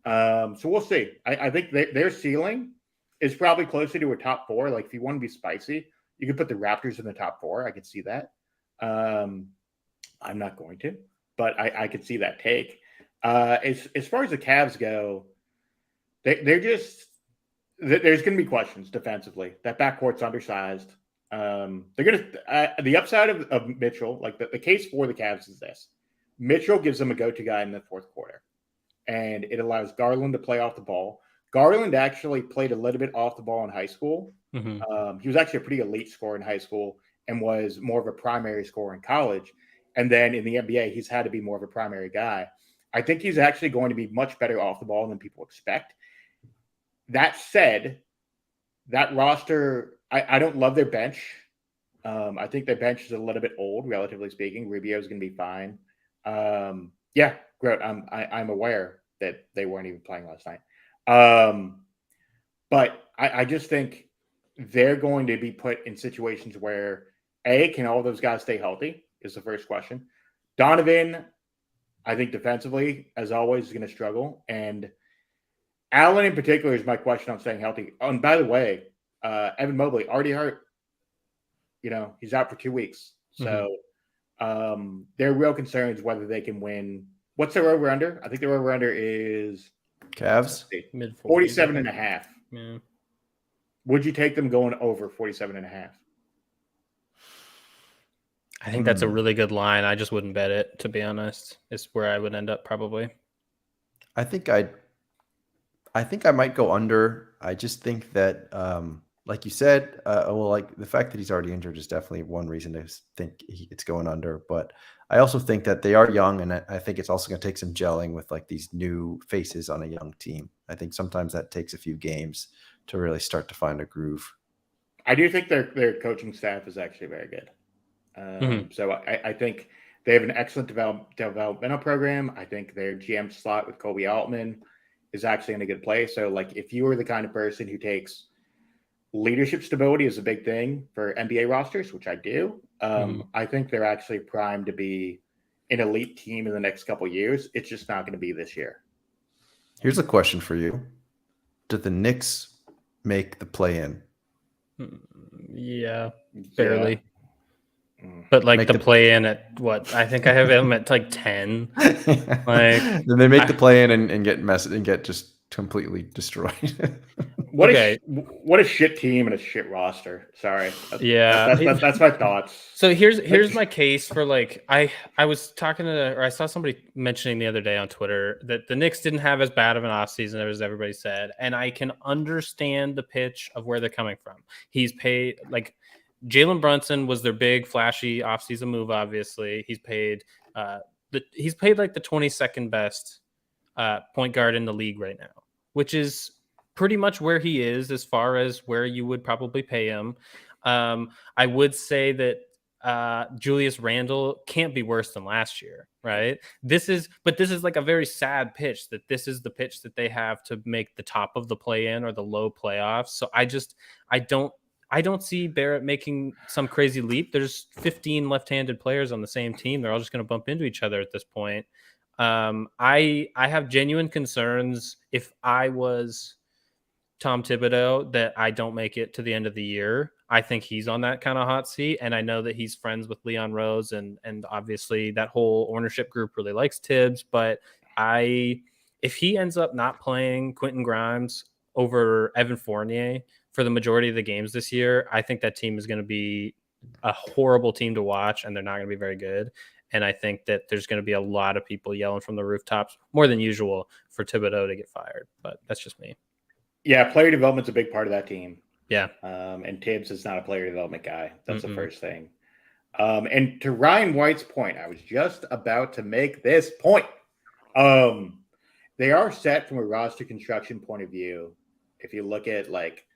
So we'll see. I think their ceiling is probably closer to a top 4. Like, if you want to be spicy, you could put the Raptors in the top 4. I could see that. I'm not going to, but I could see that take. As far as the Cavs go, there's going to be questions defensively. That backcourt's undersized. They're going to the upside of Mitchell, like the case for the Cavs is this: Mitchell gives them a go-to guy in the fourth quarter, and it allows Garland to play off the ball. Garland actually played a little bit off the ball in high school. Mm-hmm. He was actually a pretty elite scorer in high school and was more of a primary scorer in college. And then in the NBA, he's had to be more of a primary guy. I think he's actually going to be much better off the ball than people expect. That said, that roster, I don't love their bench. I think their bench is a little bit old, relatively speaking. Rubio is going to be fine. Yeah, great. I'm aware that they weren't even playing last night. But I just think they're going to be put in situations where, can all those guys stay healthy is the first question. Donovan, I think defensively, as always, is going to struggle. And Allen in particular is my question on staying healthy. Oh, and by the way, Evan Mobley already hurt. He's out for 2 weeks. So their real concern is whether they can win. What's their over-under? I think their over-under is Cavs? Mid 47.5. Yeah. Would you take them going over 47.5? I think that's a really good line. I just wouldn't bet it, to be honest. It's where I would end up probably. I think I might go under. I just think that, like you said, like the fact that he's already injured is definitely one reason to think it's going under. But I also think that they are young, and I think it's also going to take some gelling with like these new faces on a young team. I think sometimes that takes a few games to really start to find a groove. I do think their coaching staff is actually very good. So I think they have an excellent developmental program. I think their GM slot with Kobe Altman is actually in a good place. So like if you are the kind of person who takes leadership stability is a big thing for NBA rosters, which I do. I think they're actually primed to be an elite team in the next couple of years. It's just not going to be this year. Here's a question for you. Did the Knicks make the play-in? Yeah, barely. Yeah. But like the play-in at what? I think I have them at like 10. Like then they make the play-in and get just completely destroyed. What a shit team and a shit roster. Sorry. That's my thoughts. So here's my case for like I was talking to, or I saw somebody mentioning the other day on Twitter that the Knicks didn't have as bad of an offseason as everybody said, and I can understand the pitch of where they're coming from. He's paid like Jalen Brunson was their big flashy offseason move. Obviously, he's paid like the 22nd best point guard in the league right now, which is pretty much where he is as far as where you would probably pay him. I would say that Julius Randle can't be worse than last year, right? This is like a very sad pitch that this is the pitch that they have to make the top of the play-in or the low playoffs. So I don't see Barrett making some crazy leap. There's 15 left-handed players on the same team. They're all just going to bump into each other at this point. I have genuine concerns if I was Tom Thibodeau that I don't make it to the end of the year. I think he's on that kind of hot seat, and I know that he's friends with Leon Rose, and obviously that whole ownership group really likes Tibbs. But if he ends up not playing Quentin Grimes over Evan Fournier for the majority of the games this year, I think that team is going to be a horrible team to watch, and they're not going to be very good. And I think that there's going to be a lot of people yelling from the rooftops, more than usual, for Thibodeau to get fired. But that's just me. Yeah, player development's a big part of that team. Yeah. And Tibbs is not a player development guy. That's the first thing. And to Ryan White's point, I was just about to make this point. They are set from a roster construction point of view. If you look at like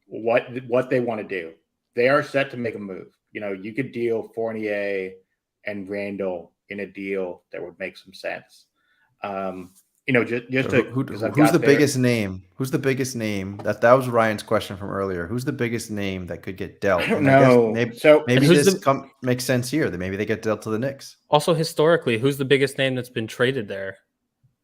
what they want to do, they are set to make a move. You could deal Fournier and Randall in a deal that would make some sense. Who's the biggest name? Who's the biggest name? That was Ryan's question from earlier. Who's the biggest name that could get dealt? I don't know. Maybe this makes sense here. That maybe they get dealt to the Knicks. Also, historically, who's the biggest name that's been traded there,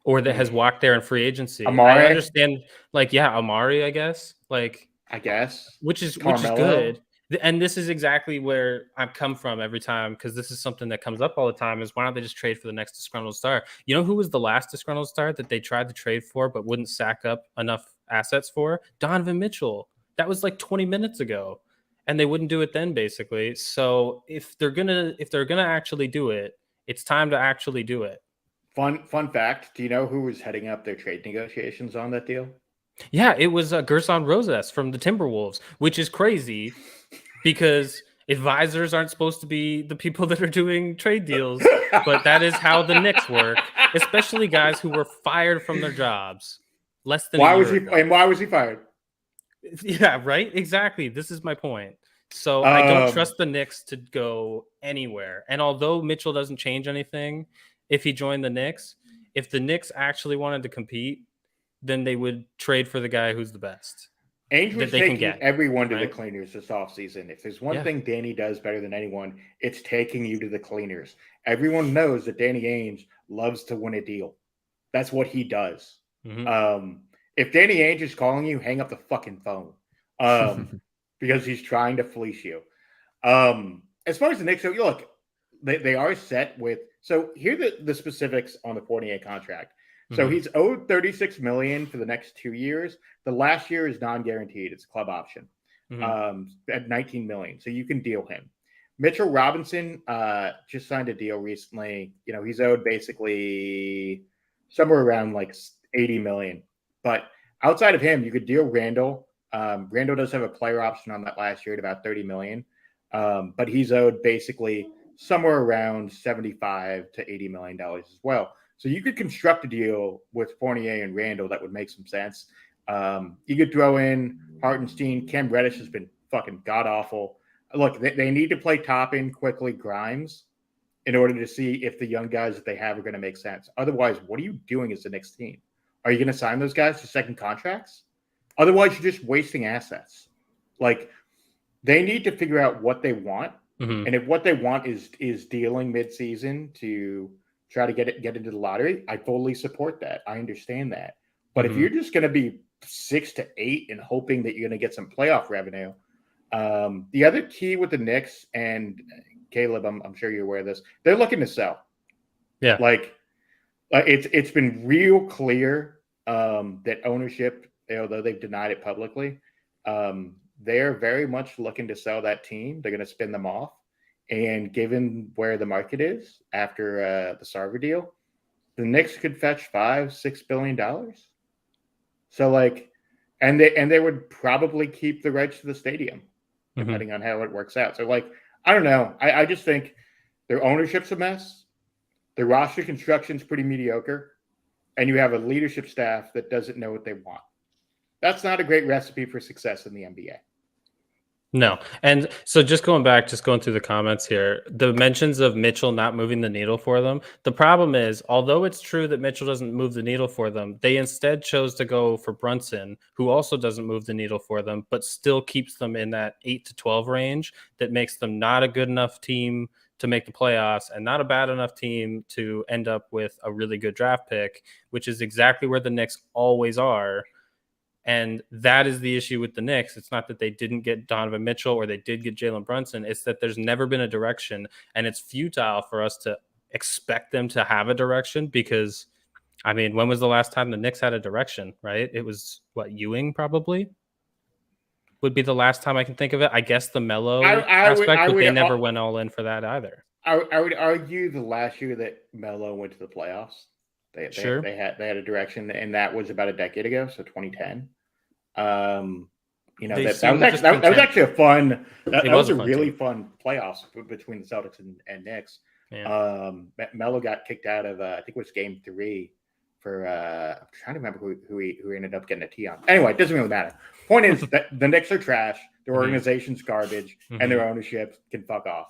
or that has walked there in free agency? Amari? I understand. Amari, I guess. Which is good. And this is exactly where I've come from every time, because this is something that comes up all the time, is why don't they just trade for the next disgruntled star? You know who was the last disgruntled star that they tried to trade for but wouldn't sack up enough assets for? Donovan Mitchell. That was like 20 minutes ago, and they wouldn't do it then, basically. So if they're gonna actually do it, it's time to actually do it. Fun fact: do you know who was heading up their trade negotiations on that deal? Yeah, it was Gerson Rosas from the Timberwolves, which is crazy because advisors aren't supposed to be the people that are doing trade deals, but that is how the Knicks work, especially guys who were fired from their jobs less than Why a year was he ago. And why was he fired? Yeah, right. Exactly. This is my point. So I don't trust the Knicks to go anywhere. And although Mitchell doesn't change anything, if he joined the Knicks, if the Knicks actually wanted to compete, then they would trade for the guy who's the best Ainge that was they can taking get. everyone to the right? cleaners this offseason. If there's one thing Danny does better than anyone, it's taking you to the cleaners. Everyone knows that Danny Ainge loves to win a deal. That's what he does. If Danny Ainge is calling you, hang up the fucking phone because he's trying to fleece you. As far as the Knicks, so look, they are set with. So here are the specifics on the Fournier contract. So he's owed $36 million for the next 2 years. The last year is non-guaranteed; it's a club option at $19 million. So you can deal him. Mitchell Robinson just signed a deal recently. You know, he's owed basically somewhere around like $80 million. But outside of him, you could deal Randall. Randall does have a player option on that last year at about $30 million. But he's owed basically somewhere around $75 to $80 million as well. So you could construct a deal with Fournier and Randall that would make some sense. You could throw in Hartenstein. Cam Reddish has been fucking god-awful. Look, they need to play Toppin, quickly, Grimes in order to see if the young guys that they have are going to make sense. Otherwise, what are you doing as the next team? Are you going to sign those guys to second contracts? Otherwise, you're just wasting assets. Like, they need to figure out what they want. And if what they want is dealing midseason to try to get into the lottery, I fully support that. I understand that. But if you're just going to be 6 to 8 and hoping that you're going to get some playoff revenue, the other key with the Knicks, and Caleb, I'm sure you're aware of this, they're looking to sell. Yeah. Like, it's been real clear that ownership, although they've denied it publicly, they're very much looking to sell that team. They're going to spin them off. And given where the market is after the Sarver deal, the Knicks could fetch $5-6 billion. So like, and they would probably keep the rights to the stadium, depending on how it works out. So like, I don't know. I just think their ownership's a mess. Their roster construction's pretty mediocre. And you have a leadership staff that doesn't know what they want. That's not a great recipe for success in the NBA. No. And so just going through the comments here, the mentions of Mitchell not moving the needle for them. The problem is, although it's true that Mitchell doesn't move the needle for them, they instead chose to go for Brunson, who also doesn't move the needle for them, but still keeps them in that 8 to 12 range that makes them not a good enough team to make the playoffs and not a bad enough team to end up with a really good draft pick, which is exactly where the Knicks always are. And that is the issue with the Knicks. It's not that they didn't get Donovan Mitchell or they did get Jalen Brunson. It's that there's never been a direction, and it's futile for us to expect them to have a direction because, I mean, when was the last time the Knicks had a direction, right? It was, Ewing probably would be the last time I can think of it. I guess the Melo aspect, but they never went all in for that either. I would argue the last year that Melo went to the playoffs, they had a direction, and that was about a decade ago, so 2010. You know, that was actually a fun. That was a really fun playoffs between the Celtics and Knicks. Yeah. Melo got kicked out of I think it was Game 3 for I'm trying to remember who ended up getting a tee on. Anyway, it doesn't really matter. Point is that the Knicks are trash. Their organization's garbage, and their ownership can fuck off.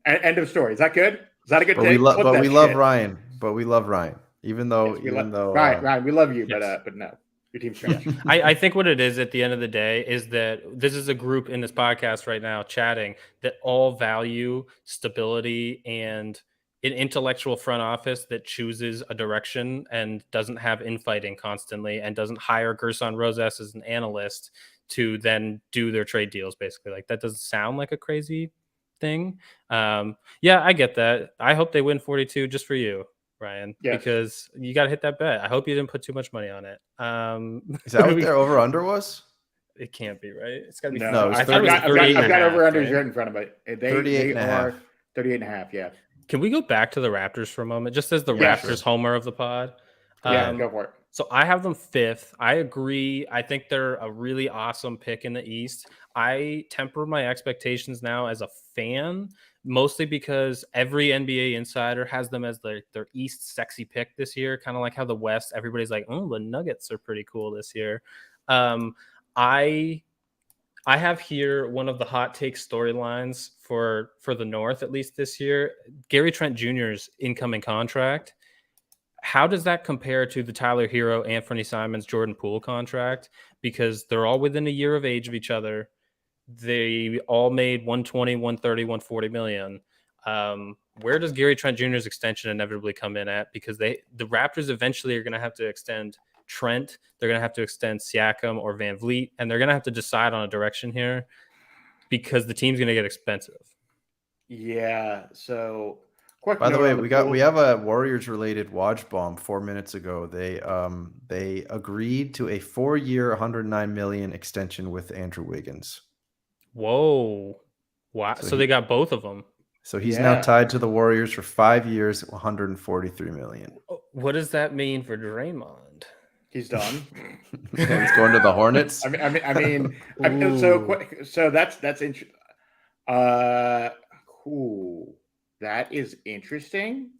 End of story. Is that good? Is that a good take? We love Ryan. But we love Ryan, even though Ryan, we love you, yes. but no. Your team's trash. I think what it is at the end of the day is that this is a group in this podcast right now chatting that all value stability and an intellectual front office that chooses a direction and doesn't have infighting constantly and doesn't hire Gerson Rosas as an analyst to then do their trade deals. Basically, like that doesn't sound like a crazy thing. Yeah, I get that. I hope they win 42 just for you, Ryan, yes. Because you got to hit that bet. I hope you didn't put too much money on it. Is that what their over under was? It can't be, right? It's got to be. No, I've got over unders right in front of it. They are 38.5. Yeah. Can we go back to the Raptors for a moment, just as the Raptors homer of the pod? Yeah, go for it. So I have them 5th. I agree. I think they're a really awesome pick in the East. I temper my expectations now as a fan, mostly because every NBA insider has them as their East sexy pick this year, kind of like how the West, everybody's like, oh, the Nuggets are pretty cool this year. I I have here one of the hot take storylines for the North, at least this year. Gary Trent Jr.'s incoming contract. How does that compare to the Tyler Hero, Anthony Simons, Jordan Poole contract? Because they're all within a year of age of each other. They all made 120, 130, 140 million. Where does Gary Trent Jr.'s extension inevitably come in at? Because the Raptors eventually are going to have to extend Trent. They're going to have to extend Siakam or Van Vliet, and they're going to have to decide on a direction here because the team's going to get expensive. Yeah. So, quick By the note way, on we have a Warriors related watch bomb 4 minutes ago. They agreed to a 4-year, 109 million extension with Andrew Wiggins. Whoa. Wow. So they got both of them. So he's now tied to the Warriors for 5 years, 143 million. What does that mean for Draymond? He's done. He's going to the Hornets. So that's interesting. Cool. That is interesting.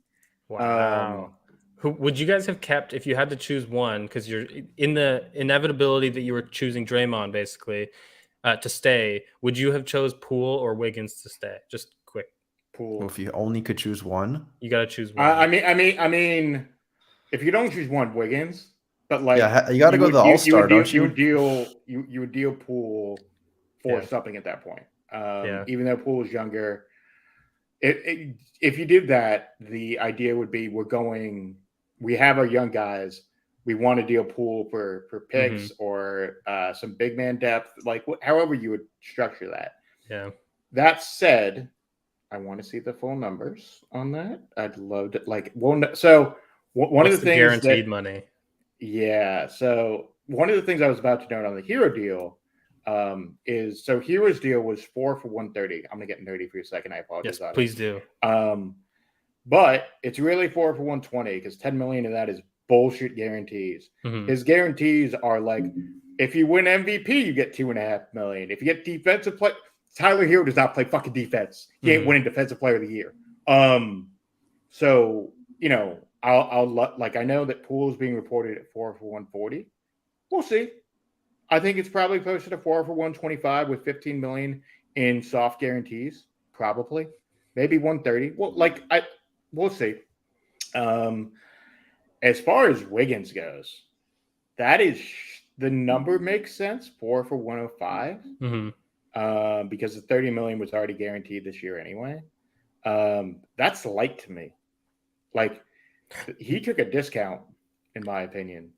Wow. Who would you guys have kept if you had to choose one? Because you're in the inevitability that you were choosing Draymond basically to stay. Would you have chose Poole or Wiggins to stay? Just quick. Poole. Well, if you only could choose one, you got to choose one. I mean, if you don't choose one, Wiggins. But like, you got to go to the All-Star, don't you? You would deal Poole for something at that point. Even though Poole is younger, if you did that, the idea would be we have our young guys. We want to deal Poole for picks or some big man depth, like however you would structure that. Yeah. That said, I want to see the full numbers on that. I'd love to one of the things guaranteed money. Yeah. So one of the things I was about to note on the Hero deal is Hero's deal was 4 for 130. I'm gonna get nerdy for a second. I apologize. Yes, please do. But it's really 4 for 120 because 10 million of that is bullshit guarantees. His guarantees are like, if you win MVP, you get 2.5 million. If you get defensive play, Tyler Hero does not play fucking defense. He ain't winning Defensive Player of the Year. So I know that Poole is being reported at 4 for 140. We'll see. I think it's probably closer to 4 for 125 with 15 million in soft guarantees. Probably, maybe 130. Well, we'll see. As far as Wiggins goes, that is the number makes sense. 4 for 105. Because the 30 million was already guaranteed this year anyway. That's light to me. Like, he took a discount, in my opinion.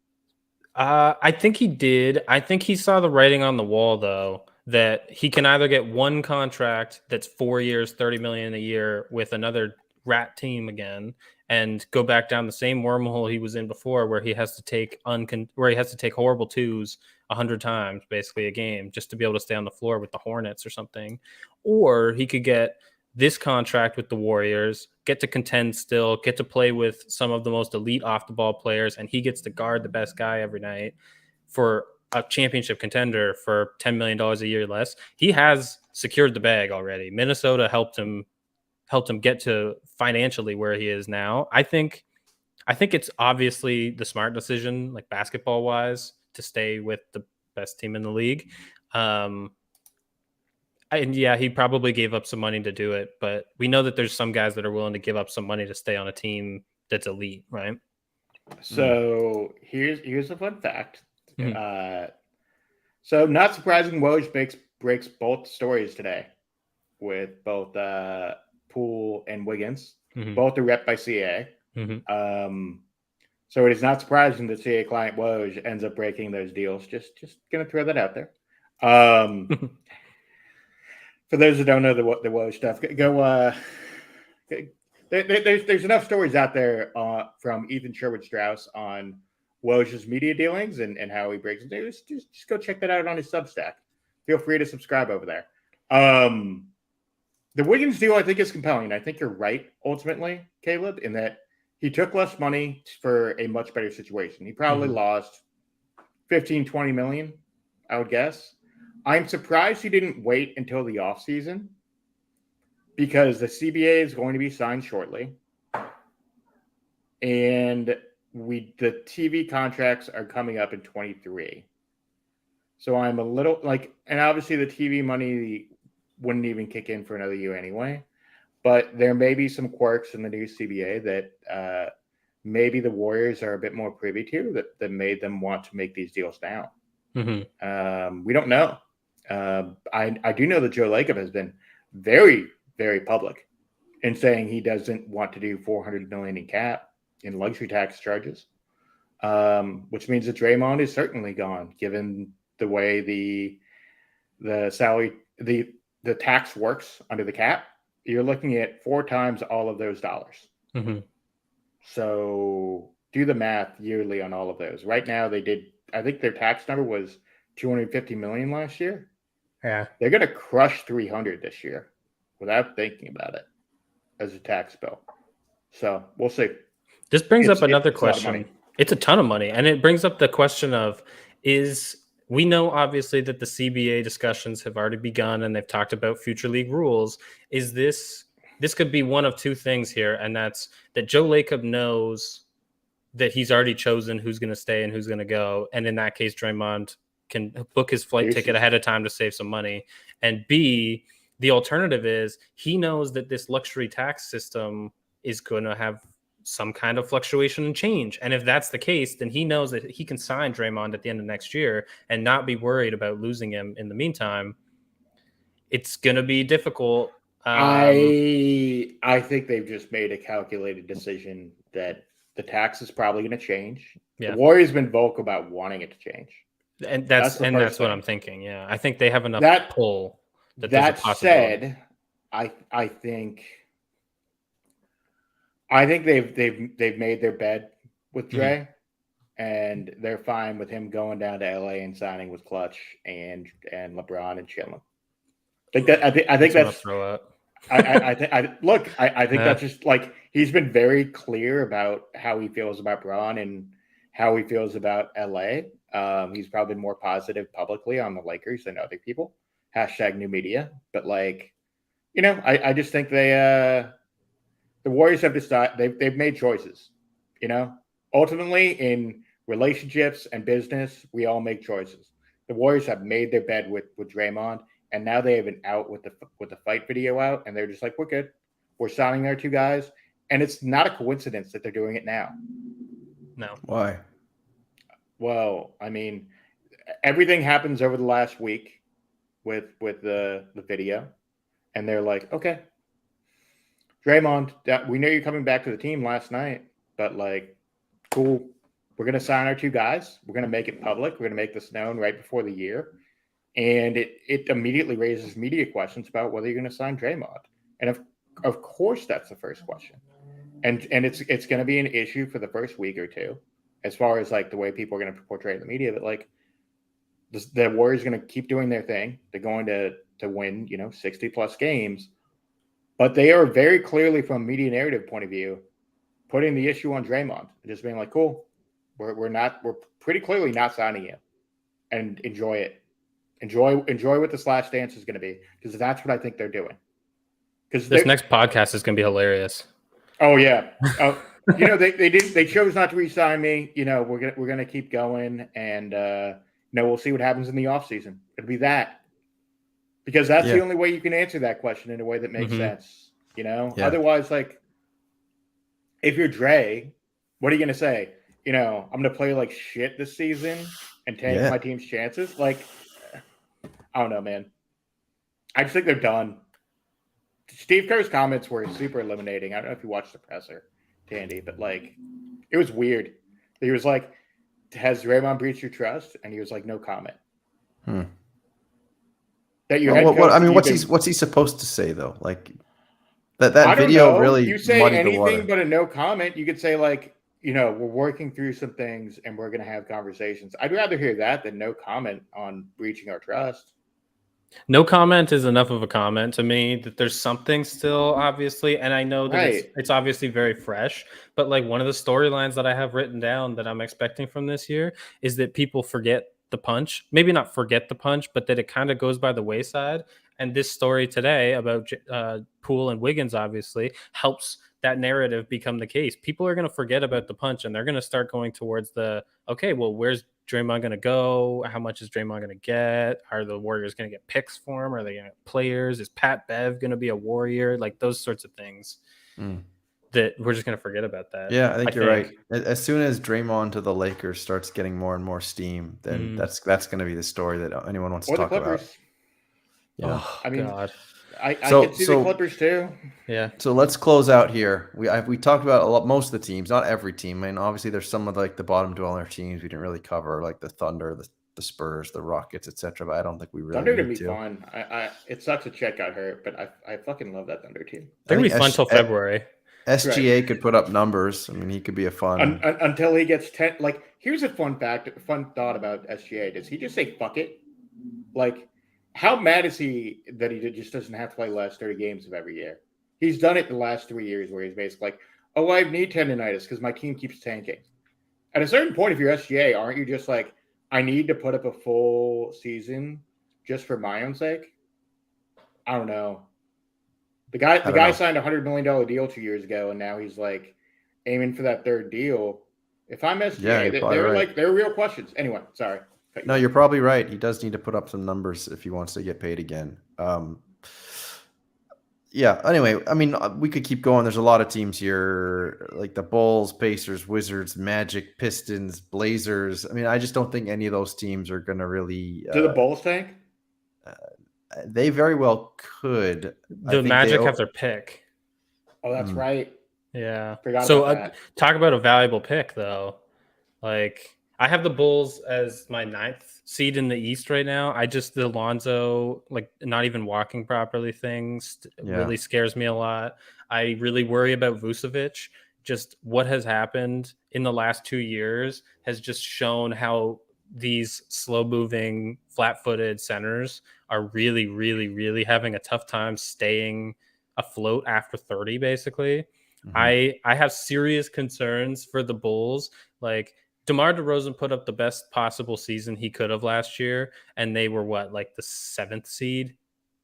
I think he did. I think he saw the writing on the wall, though, that he can either get one contract that's 4 years, 30 million a year with another rat team again, and go back down the same wormhole he was in before, where he has to take horrible twos 100 times, basically a game, just to be able to stay on the floor with the Hornets or something. Or he could get this contract with the Warriors, get to contend still, get to play with some of the most elite off the ball players, and he gets to guard the best guy every night for a championship contender for $10 million a year less. He has secured the bag already. Minnesota helped him get to financially where he is now. I think it's obviously the smart decision, like basketball wise, to stay with the best team in the league. And yeah, he probably gave up some money to do it, but we know that there's some guys that are willing to give up some money to stay on a team that's elite, right? So here's a fun fact. So not surprising, Woj breaks both stories today with both Poole and Wiggins. Both are rep by CA. So it is not surprising that CA client Woj ends up breaking those deals. Just gonna throw that out there. For those who don't know the Woj stuff, go. There's enough stories out there from Ethan Sherwood-Strauss on Woj's media dealings and how he breaks it. Just go check that out on his Substack. Feel free to subscribe over there. The Wiggins deal, I think, is compelling. I think you're right, ultimately, Caleb, in that he took less money for a much better situation. He probably lost 15, 20 million, I would guess. I'm surprised he didn't wait until the offseason because the CBA is going to be signed shortly. And the TV contracts are coming up in 23. So I'm a little like, and obviously the TV money wouldn't even kick in for another year anyway. But there may be some quirks in the new CBA that maybe the Warriors are a bit more privy to that made them want to make these deals now. Mm-hmm. We don't know. I do know that Joe Lacob has been very, very public in saying he doesn't want to do $400 million in cap in luxury tax charges, which means that Draymond is certainly gone, given the way the salary the tax works under the cap. You're looking at 4 times all of those dollars. Mm-hmm. So do the math yearly on all of those. Right now, I think their tax number was $250 million last year. Yeah. They're going to crush 300 this year without thinking about it as a tax bill. So we'll see. This brings up another it's a lot of question. money. It's a ton of money. And it brings up the question of we know obviously that the CBA discussions have already begun and they've talked about future league rules. Is this could be one of two things here, and that's that Joe Lacob knows that he's already chosen who's going to stay and who's going to go. And in that case, Draymond can book his flight ticket ahead of time to save some money. And B, the alternative is he knows that this luxury tax system is going to have some kind of fluctuation and change. And if that's the case, then he knows that he can sign Draymond at the end of next year and not be worried about losing him in the meantime. It's going to be difficult. I think they've just made a calculated decision that the tax is probably going to change. Yeah. The Warriors have been vocal about wanting it to change. And that's what I'm thinking. Yeah. I think they have enough pull. That said, I think they've made their bed with Dre, and they're fine with him going down to LA and signing with Clutch and LeBron and chilling. I think that's throw up. I think that's just like he's been very clear about how he feels about Bron and how he feels about LA. He's probably more positive publicly on the Lakers than other people. #new media. But like, I just think the Warriors have decided they've made choices. Ultimately in relationships and business, we all make choices. The Warriors have made their bed with Draymond. And now they have an out with the fight video out, and they're just like, we're good. We're signing our 2 guys, and it's not a coincidence that they're doing it now. No. Why? Well, I mean, everything happens over the last week with the video, and they're like, okay, Draymond, we know you're coming back to the team last night, but like, cool. We're gonna sign our 2 guys. We're gonna make it public. We're gonna make this known right before the year. And it immediately raises media questions about whether you're going to sign Draymond. And of course, that's the first question. And it's going to be an issue for the first week or two, as far as like the way people are going to portray the media. That like the Warriors are going to keep doing their thing. They're going to win, 60 plus games, but they are very clearly, from a media narrative point of view, putting the issue on Draymond, just being like, cool, we're pretty clearly not signing you, and enjoy it. Enjoy what this last dance is going to be, because that's what I think they're doing. Because this next podcast is going to be hilarious. Oh yeah, they chose not to re-sign me. We're gonna keep going, and we'll see what happens in the offseason. It'll be that, because that's the only way you can answer that question in a way that makes sense. Otherwise, like, if you're Dre, what are you gonna say? I'm gonna play like shit this season and tank my team's chances, like. I don't know, man. I just think they're done. Steve Kerr's comments were super eliminating. I don't know if you watched the presser, Tandy, but like, it was weird. He was like, "Has Draymond breached your trust?" And he was like, "No comment." That your head coach what's he supposed to say though? Like that video really you say muddied the anything water. but a no comment. You could say like, we're working through some things and we're going to have conversations. I'd rather hear that than no comment on breaching our trust. No comment is enough of a comment to me, that there's something still, obviously, and I know that it's obviously very fresh, but like one of the storylines that I have written down that I'm expecting from this year is that people forget the punch. Maybe not forget the punch, but that it kind of goes by the wayside. And this story today about Poole and Wiggins obviously helps that narrative become the case. People are going to forget about the punch, and they're going to start going towards okay, well, where's Draymond going to go? How much is Draymond going to get? Are the Warriors going to get picks for him? Are they going to get players? Is Pat Bev going to be a Warrior? Like those sorts of things that we're just going to forget about that. Yeah, I think you're right. As soon as Draymond to the Lakers starts getting more and more steam, then that's going to be the story that anyone wants to talk about. Yeah, oh, I mean, God. I could see the Clippers too. Yeah. So let's close out here. We talked about most of the teams, not every team. I mean, obviously there's some of like the bottom dweller teams we didn't really cover, like the Thunder, the Spurs, the Rockets, etc. But I don't think we really Thunder gonna be fun. It sucks that Chet got hurt, but I fucking love that Thunder team. They're gonna be fun till February. SGA could put up numbers. I mean, he could be a fun until he gets 10. Like, here's a fun thought about SGA. Does he just say fuck it? Like, how mad is he that he just doesn't have to play the last 30 games of every year? He's done it the last 3 years where he's basically like, oh, I have knee tendonitis because my team keeps tanking. At a certain point, if you're SGA, aren't you just like, I need to put up a full season just for my own sake? I don't know. The guy signed a $100 million deal 2 years ago, and now he's like aiming for that third deal. If I'm SGA, there are real questions. Anyway, sorry. No, you're probably right. He does need to put up some numbers if he wants to get paid again. Yeah. Anyway, I mean, we could keep going. There's a lot of teams here, like the Bulls, Pacers, Wizards, Magic, Pistons, Blazers. I mean, I just don't think any of those teams are going to really. Do the Bulls tank? They very well could. The Magic have their pick. Oh, that's right. Yeah. Talk about a valuable pick, though. Like, I have the Bulls as my 9th seed in the East right now. The Lonzo, like, not even walking properly things really scares me a lot. I really worry about Vucevic. Just what has happened in the last 2 years has just shown how these slow-moving, flat-footed centers are really, really, really having a tough time staying afloat after 30, basically. I have serious concerns for the Bulls. Like, DeMar DeRozan put up the best possible season he could have last year, and they were like the 7th seed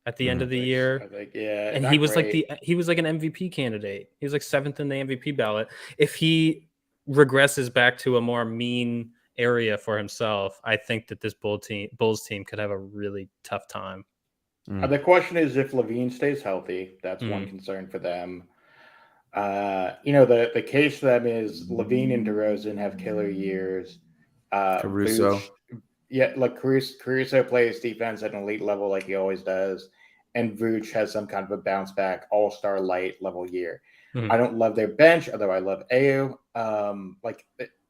at the end of the year. I think, yeah, and he was like an MVP candidate. He was like 7th in the MVP ballot. If he regresses back to a more mean area for himself, I think that this Bulls team could have a really tough time. The question is if LaVine stays healthy. That's one concern for them. The case for them is LaVine and DeRozan have killer years. Caruso. Caruso plays defense at an elite level like he always does. And Vooch has some kind of a bounce back all-star light level year. I don't love their bench, although I love Ayo.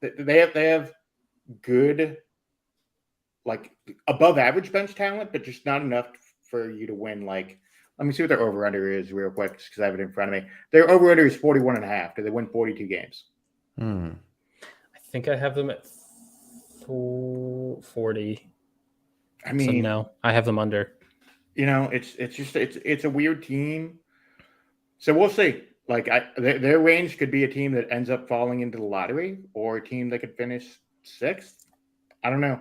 They have good, like, above average bench talent, but just not enough for you to win. Like, let me see what their over-under is real quick, because I have it in front of me. Their over-under is 41.5. Do they win 42 games? I think I have them at 40. I mean, so no, I have them under. It's a weird team. So we'll see. Like, their range could be a team that ends up falling into the lottery, or a team that could finish 6th. I don't know.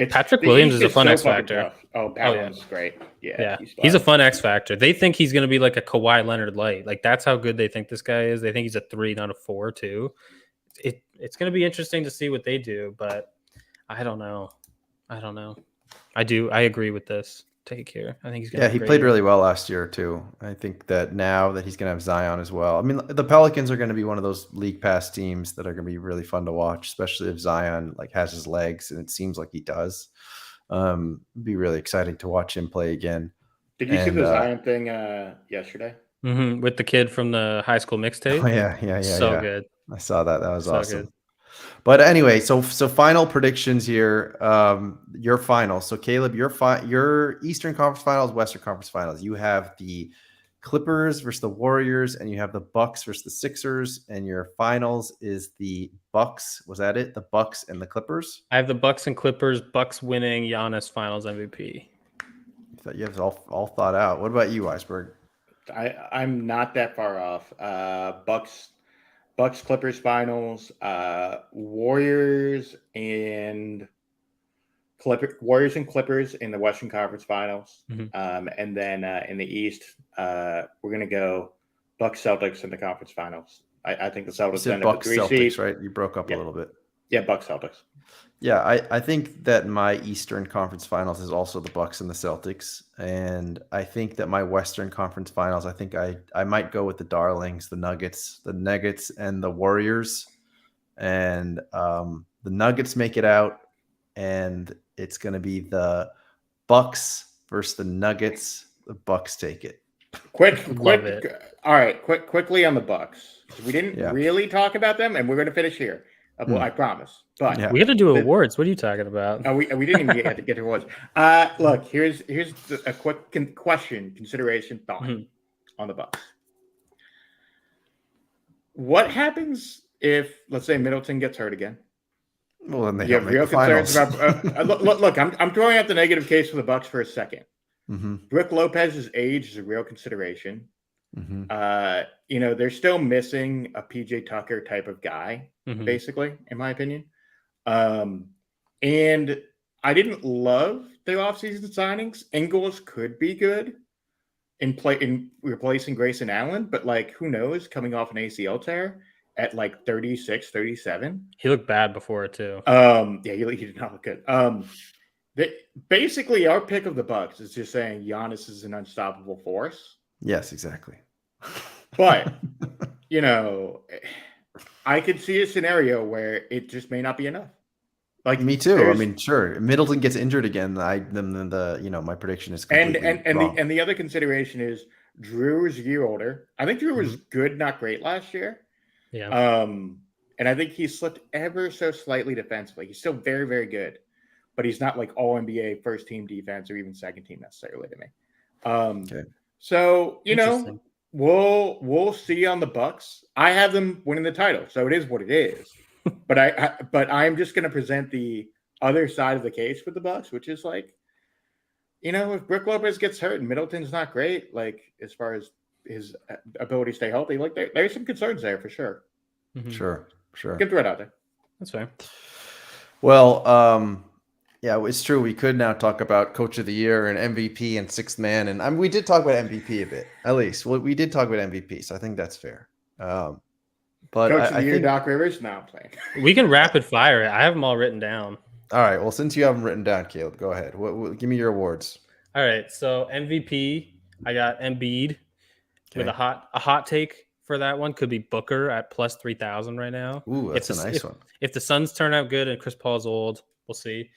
Patrick Williams is a fun X factor. Williams is great. Yeah. He's a fun X factor. They think he's going to be like a Kawhi Leonard light. Like, that's how good they think this guy is. They think he's a 3, not a 4, too. It's going to be interesting to see what they do, but I don't know. I agree with this. Take care. I think he's going to he played really well last year, too. I think that now that he's going to have Zion as well. I mean, the Pelicans are going to be one of those league pass teams that are going to be really fun to watch, especially if Zion has his legs, and it seems like he does. It'd be really exciting to watch him play again. Did you see the Zion thing yesterday? With the kid from the high school mixtape? Oh, yeah. So good. I saw that. That was awesome. Good. But anyway, so final predictions here. Your finals. So Caleb, your Eastern Conference Finals, Western Conference Finals. You have the Clippers versus the Warriors, and you have the Bucks versus the Sixers. And your finals is the Bucks. Was that it? The Bucks and the Clippers. I have the Bucks and Clippers. Bucks winning. Giannis Finals MVP. You have all thought out. What about you, Weisberg? I'm not that far off. Bucks Clippers finals, Warriors and Clippers in the Western Conference Finals, and then in the East, we're gonna go Bucks Celtics in the conference finals. I think the Celtics end up with 3 seeds. Right? You broke up a little bit. Yeah, Bucks Celtics. Yeah, I think that my Eastern Conference Finals is also the Bucks and the Celtics, and I think that my Western Conference Finals, I think I might go with the Darlings, the Nuggets, and the Warriors, and the Nuggets make it out, and it's going to be the Bucks versus the Nuggets. The Bucks take it. Love it. All right, quickly on the Bucks. We didn't Yeah. really talk about them, and we're going to finish here. Well, I promise. But Yeah. We got to do awards. What are you talking about? we didn't even get to awards. Look, here's a quick consideration thought on the Bucks. What happens if, let's say, Middleton gets hurt again? Well, then they You have don't real make the concerns finals. about. Look, I'm throwing out the negative case for the Bucks for a second. Brook Lopez's age is a real consideration. They're still missing a PJ Tucker type of guy, basically, in my opinion. And I didn't love the offseason signings. Ingles could be good in replacing Grayson Allen, but like, who knows, coming off an ACL tear at like 36, 37. He looked bad before it too. Yeah, he did not look good. Basically, our pick of the Bucks is just saying Giannis is an unstoppable force. Yes, exactly. But I could see a scenario where it just may not be enough. Like me too. I mean, sure. Middleton gets injured again. Then my prediction is completely wrong. And the other consideration is Drew is a year older. I think Drew was good, not great last year. Yeah. And I think he slipped ever so slightly defensively. He's still very, very good, but he's not like all NBA first team defense or even second team necessarily to me. Okay. So we'll see on the Bucks. I have them winning the title, so it is what it is. But I'm just going to present the other side of the case with the Bucks, which is like, if Brook Lopez gets hurt and Middleton's not great, like as far as his ability to stay healthy, like there's some concerns there for sure. Sure. Get threat out there. That's fair. Well, yeah, it's true. We could now talk about Coach of the Year and MVP and Sixth Man, and we did talk about MVP a bit, at least. Well, we did talk about MVP, so I think that's fair. But Coach of the Year, think, Doc Rivers. Now I'm playing. We can rapid fire it. I have them all written down. All right. Well, since you have them written down, Caleb, go ahead. Give me your awards. All right. So MVP, I got Embiid with a hot take for that one. Could be Booker at plus 3,000 right now. Ooh, that's a nice one. If the Suns turn out good and Chris Paul's old, we'll see.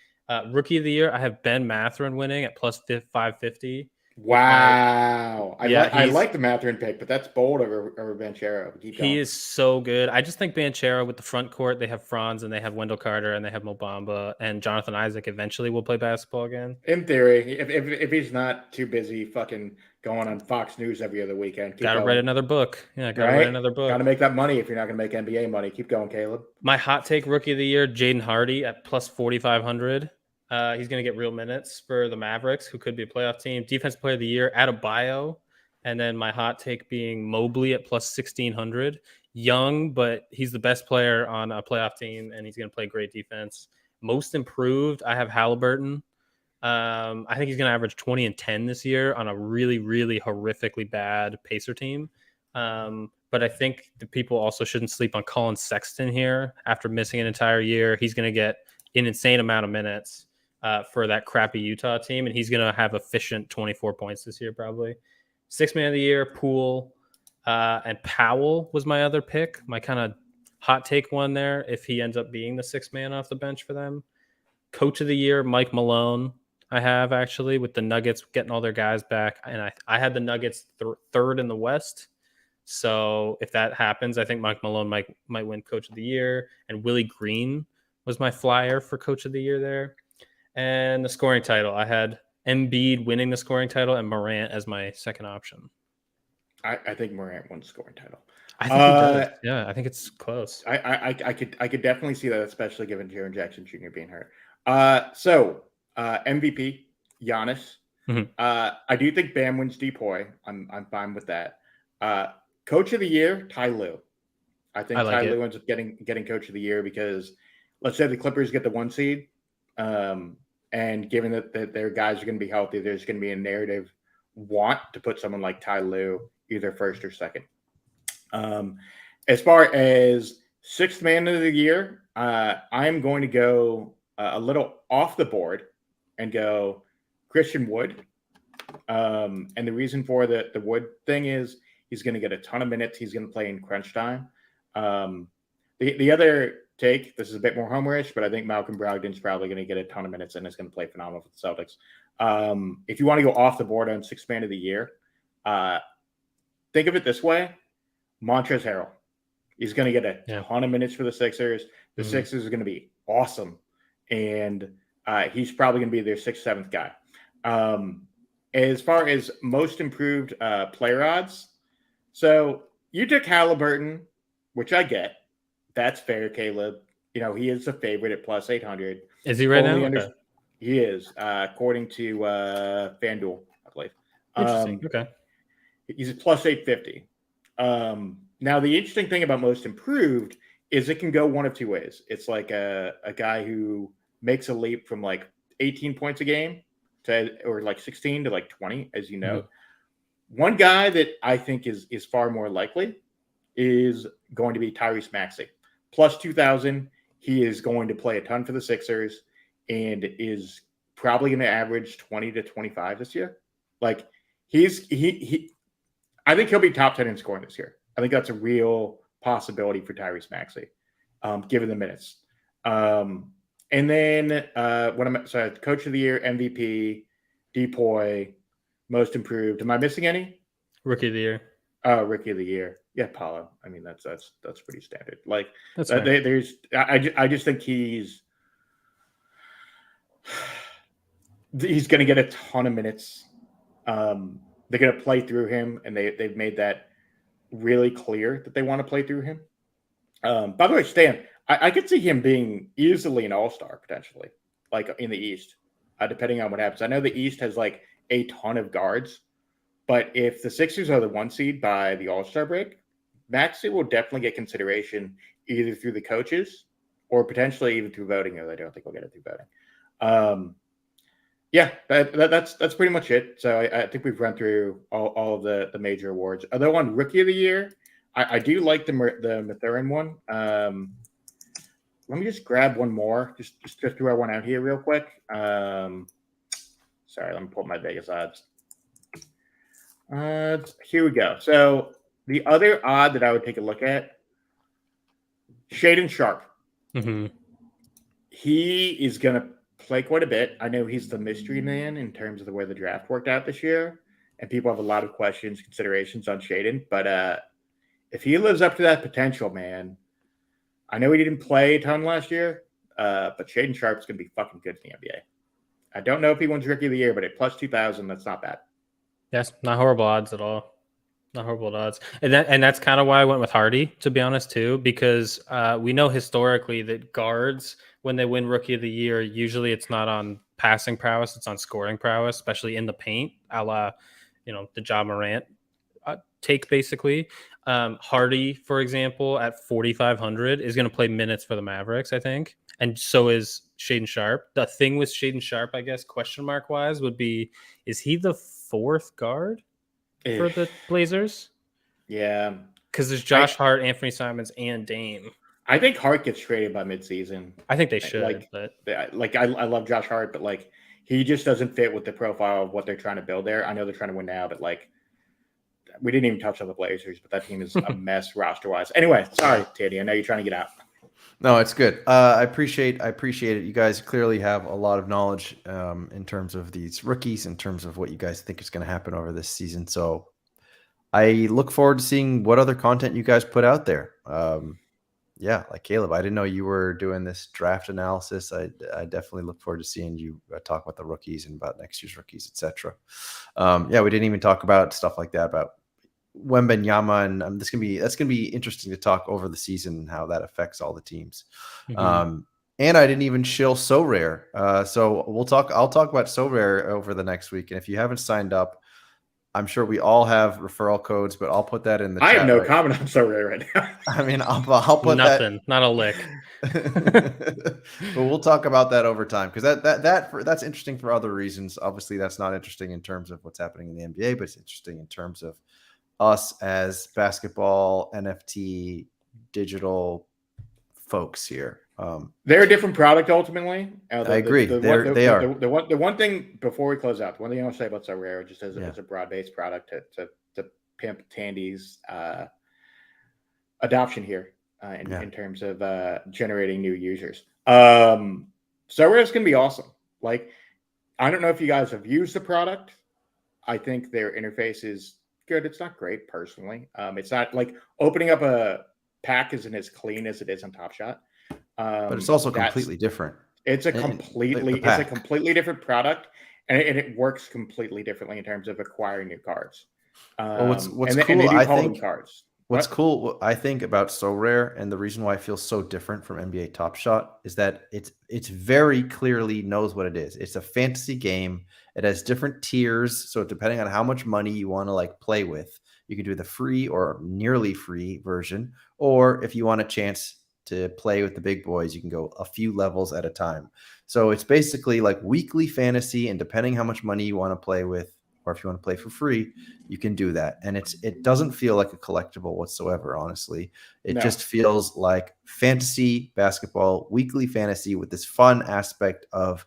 Rookie of the Year, I have Ben Mathurin winning at plus 550. Wow. I like the Mathurin pick, but that's bold over Banchero. He is so good. I just think Banchero with the front court, they have Franz and they have Wendell Carter and they have Mo Bamba and Jonathan Isaac eventually will play basketball again. In theory, if he's not too busy fucking going on Fox News every other weekend. Got to write another book. Yeah, got to write another book. Got to make that money if you're not going to make NBA money. Keep going, Caleb. My hot take Rookie of the Year, Jaden Hardy at plus 4,500. He's going to get real minutes for the Mavericks, who could be a playoff team. Defensive Player of the Year, Adebayo. And then my hot take being Mobley at plus 1,600. Young, but he's the best player on a playoff team, and he's going to play great defense. Most improved, I have Halliburton. I think he's going to average 20 and 10 this year on a really, really horrifically bad Pacer team. But I think the people also shouldn't sleep on Colin Sexton here. After missing an entire year, he's going to get an insane amount of minutes for that crappy Utah team, and he's going to have efficient 24 points this year probably. Sixth Man of the Year, Poole, and Powell was my other pick, my kind of hot take one there if he ends up being the sixth man off the bench for them. Coach of the Year, Mike Malone, I have actually, with the Nuggets getting all their guys back, and I had the Nuggets third in the West. So if that happens, I think Mike Malone might win Coach of the Year, and Willie Green was my flyer for Coach of the Year there. And the scoring title, I had Embiid winning the scoring title and Morant as my second option. I think Morant won the scoring title. I think he does. Yeah, I think it's close. I could definitely see that, especially given Jaren Jackson Jr. being hurt. So MVP, Giannis. Mm-hmm. I do think Bam wins DPOY. I'm fine with that. Coach of the Year, Ty Lue. I think Ty Lue ends up getting Coach of the Year because let's say the Clippers get the 1 seed, and given that their guys are going to be healthy, there's going to be a narrative want to put someone like Ty Lue either first or second. As far as sixth man of the year, I'm going to go a little off the board and go Christian Wood. And the reason for the Wood thing is he's going to get a ton of minutes. He's going to play in crunch time. The other take, this is a bit more homerish, but I think Malcolm Brogdon's probably going to get a ton of minutes and is going to play phenomenal for the Celtics. If you want to go off the board on Sixth Man of the Year, think of it this way. Montrezl Harrell. He's going to get a ton of minutes for the Sixers. The Sixers are going to be awesome. And he's probably going to be their 6th, 7th guy. As far as most improved player odds, so you took Halliburton, which I get. That's fair, Caleb. You know, he is a favorite at plus 800. Is he right now? He is, according to FanDuel, I believe. Interesting. Okay. He's at plus 850. Now, the interesting thing about most improved is it can go one of two ways. It's like a guy who makes a leap from like 18 points a game or like 16 to like 20, as you know. One guy that I think is far more likely is going to be Tyrese Maxey. Plus 2,000. He is going to play a ton for the Sixers and is probably going to average 20 to 25 this year. Like I think he'll be top 10 in scoring this year. I think that's a real possibility for Tyrese Maxey, given the minutes. And then Coach of the Year, MVP, Depoy, Most Improved. Am I missing any? Rookie of the Year. Oh, Rookie of the Year. Yeah, Paulo. I mean, that's pretty standard. Like that's I just think he's going to get a ton of minutes. They're going to play through him, and they've made that really clear that they want to play through him. By the way, Stan, I could see him being easily an all-star potentially, like in the East, depending on what happens. I know the East has like a ton of guards, but if the Sixers are the 1 seed by the all-star break, Maxey will definitely get consideration either through the coaches or potentially even through voting, though I don't think we'll get it through voting. That's pretty much it. So I think we've run through all of the major awards. Although on Rookie of the Year, I do like the Mathurin one. Let me just grab one more. Just throw one out here real quick. Sorry, let me pull my Vegas odds. Here we go. So the other odd that I would take a look at, Shaedon Sharpe. He is going to play quite a bit. I know he's the mystery man in terms of the way the draft worked out this year, and people have a lot of questions, considerations on Shaedon. But if he lives up to that potential, man, I know he didn't play a ton last year, but Shaedon Sharpe's going to be fucking good in the NBA. I don't know if he wins Rookie of the Year, but at plus 2,000, that's not bad. Yes, not horrible odds at all. Not horrible odds. And that's kind of why I went with Hardy, to be honest, too, because we know historically that guards, when they win Rookie of the Year, usually it's not on passing prowess, it's on scoring prowess, especially in the paint, a la, the Ja Morant take, basically. Hardy, for example, at 4,500 is going to play minutes for the Mavericks, I think. And so is Shaedon Sharpe. The thing with Shaedon Sharpe, I guess, question mark wise, would be, is he the 4th guard for the Blazers? Yeah. Because there's Josh Hart, Anthony Simons, and Dame. I think Hart gets traded by midseason. I think they should. I love Josh Hart, but like he just doesn't fit with the profile of what they're trying to build there. I know they're trying to win now, but like we didn't even touch on the Blazers, but that team is a mess roster-wise. Anyway, sorry, Teddy. I know you're trying to get out. No, it's good. I appreciate it. You guys clearly have a lot of knowledge in terms of these rookies, in terms of what you guys think is going to happen over this season. So I look forward to seeing what other content you guys put out there. Yeah, like Caleb, I didn't know you were doing this draft analysis. I definitely look forward to seeing you talk about the rookies and about next year's rookies, etc. Yeah, we didn't even talk about stuff like that, about Wembanyama, and that's gonna be interesting to talk over the season and how that affects all the teams. And I didn't even shill Sorare. So I'll talk about Sorare over the next week. And if you haven't signed up, I'm sure we all have referral codes, but I'll put that in the chat. I have no comment on Sorare right now. I mean, I'll put nothing, not a lick. But we'll talk about that over time, because that's interesting for other reasons. Obviously, that's not interesting in terms of what's happening in the NBA, but it's interesting in terms of us as basketball, NFT, digital folks here. They're a different product ultimately. I agree. They are. The one thing before we close out, the one thing I want to say about Sorare, just as a broad-based product to pimp Tandy's adoption here in terms of generating new users. Sorare is going to be awesome. Like, I don't know if you guys have used the product. I think their interface is good. It's not great personally. It's not like opening up a pack isn't as clean as it is on Top Shot. But it's also completely different. It's a completely different product, and it works completely differently in terms of acquiring new cards. Well, what's and cool, they do I call think, them cards. what's cool, I think, about Sorare, and the reason why I feel so different from NBA Top Shot is that it's very clearly knows what it is. It's a fantasy game. It has different tiers, so depending on how much money you want to like play with, you can do the free or nearly free version, or if you want a chance to play with the big boys, you can go a few levels at a time. So it's basically like weekly fantasy, and depending how much money you want to play with, or if you want to play for free, you can do that. And it doesn't feel like a collectible whatsoever, honestly. It just feels like fantasy basketball, weekly fantasy, with this fun aspect of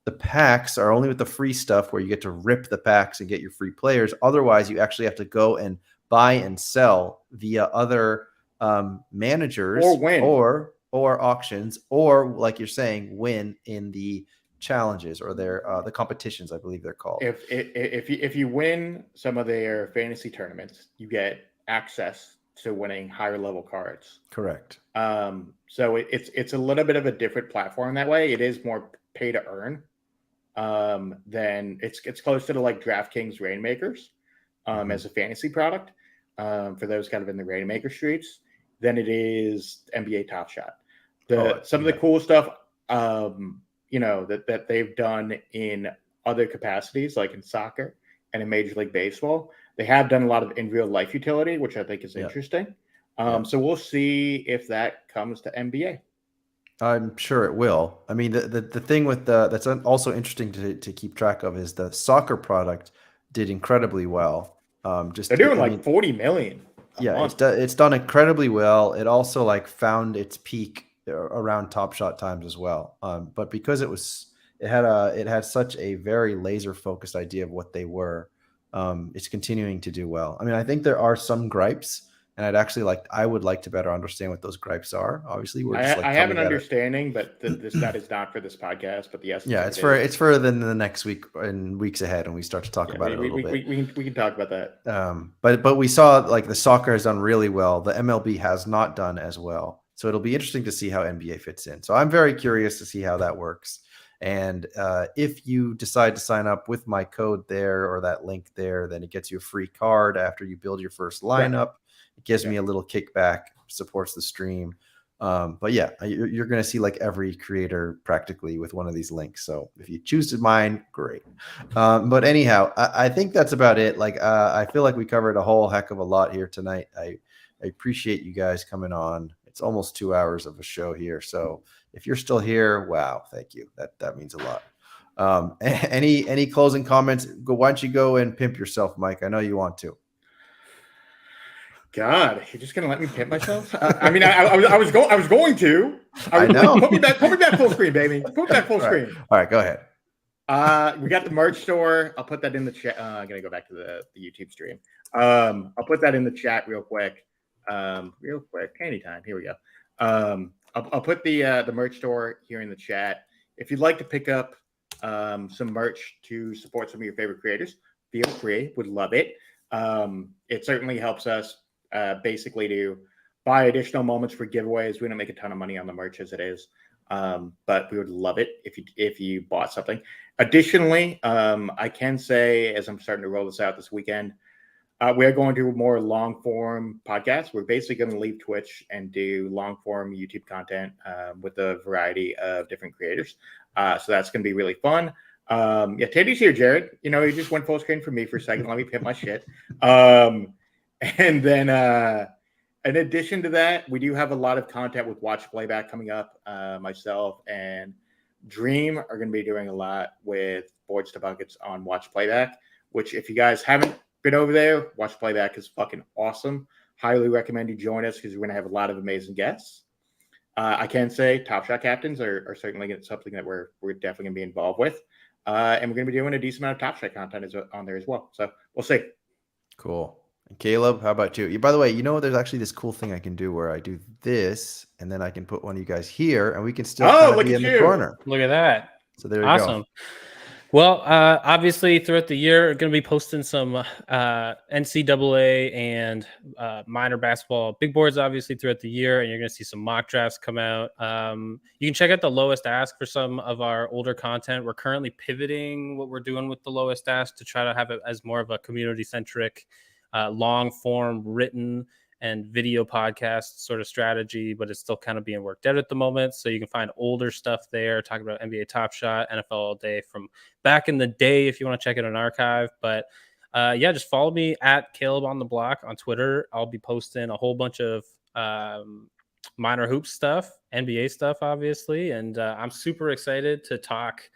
the packs are only with the free stuff where you get to rip the packs and get your free players. Otherwise, you actually have to go and buy and sell via other managers or win or auctions, or like you're saying, win in the challenges or their the competitions, I believe they're called. If you win some of their fantasy tournaments, you get access to winning higher level cards. Correct. So it's a little bit of a different platform that way. It is more pay to earn. Then it's close to the like DraftKings Rainmakers as a fantasy product for those kind of in the Rainmaker streets than it is NBA Top Shot. Some of the cool stuff that they've done in other capacities, like in soccer and in Major League Baseball, they have done a lot of in real life utility, which I think is interesting. So we'll see if that comes to NBA. I'm sure it will. I mean, the thing with that's also interesting to keep track of is the soccer product did incredibly well. They're doing 40 million. It's done incredibly well. It also like found its peak around Top Shot times as well. But because it had such a very laser focused idea of what they were, it's continuing to do well. I mean, I think there are some gripes. And I would like to better understand what those gripes are. Obviously, I have an understanding, but that is not for this podcast. But it's for the next week and weeks ahead, when we start to talk about it a little bit. We can talk about that. But we saw like the soccer has done really well. The MLB has not done as well. So it'll be interesting to see how NBA fits in. So I'm very curious to see how that works. And if you decide to sign up with my code there or that link there, then it gets you a free card after you build your first lineup. Right. It gives me a little kickback, supports the stream. But yeah, you're going to see like every creator practically with one of these links. So if you choose to mine, great. But anyhow, I think that's about it. Like, I feel like we covered a whole heck of a lot here tonight. I appreciate you guys coming on. It's almost 2 hours of a show here. So if you're still here, wow, thank you. That means a lot. Any closing comments? Why don't you go and pimp yourself, Mike? I know you want to. God, you're just gonna let me pimp myself? I mean, I was going to. I know. Like, put me back full screen, baby. Put me back full screen. All right, go ahead. We got the merch store. I'll put that in the chat. I'm gonna go back to the YouTube stream. I'll put that in the chat real quick. Anytime. Here we go. I'll put the merch store here in the chat. If you'd like to pick up some merch to support some of your favorite creators, feel free. Would love it. It certainly helps us basically to buy additional moments for giveaways. We don't make a ton of money on the merch as it is, but we would love it if you bought something. Additionally, I can say, as I'm starting to roll this out this weekend, we are going to more long form podcasts. We're basically going to leave Twitch and do long form YouTube content with a variety of different creators. So that's going to be really fun. Tandy's here, Jared. You just went full screen for me for a second. Let me pimp my shit. And then in addition to that, we do have a lot of content with Watch Playback coming up. Myself and Dream are going to be doing a lot with Boards to Buckets on Watch Playback, which if you guys haven't been over there, Watch Playback is fucking awesome. Highly recommend you join us because we're going to have a lot of amazing guests. I can say Top Shot captains are certainly something that we're definitely going to be involved with. And we're going to be doing a decent amount of Top Shot content on there as well. So we'll see. Cool. And Caleb, how about you? By the way, there's actually this cool thing I can do where I do this, and then I can put one of you guys here, and we can still kind of be in the corner. Look at that. So there you awesome. go. Well, obviously throughout the year, we're going to be posting some NCAA and minor basketball big boards, obviously throughout the year, and you're going to see some mock drafts come out. You can check out the lowest ask for some of our older content. We're currently pivoting what we're doing with the lowest ask to try to have it as more of a community-centric, long-form written and video podcast sort of strategy, but it's still kind of being worked out at the moment. So you can find older stuff there, talking about NBA Top Shot, NFL All Day from back in the day if you want to check out an archive. But just follow me at Caleb on the Block on Twitter. I'll be posting a whole bunch of minor hoop stuff, NBA stuff, obviously. And I'm super excited to talk,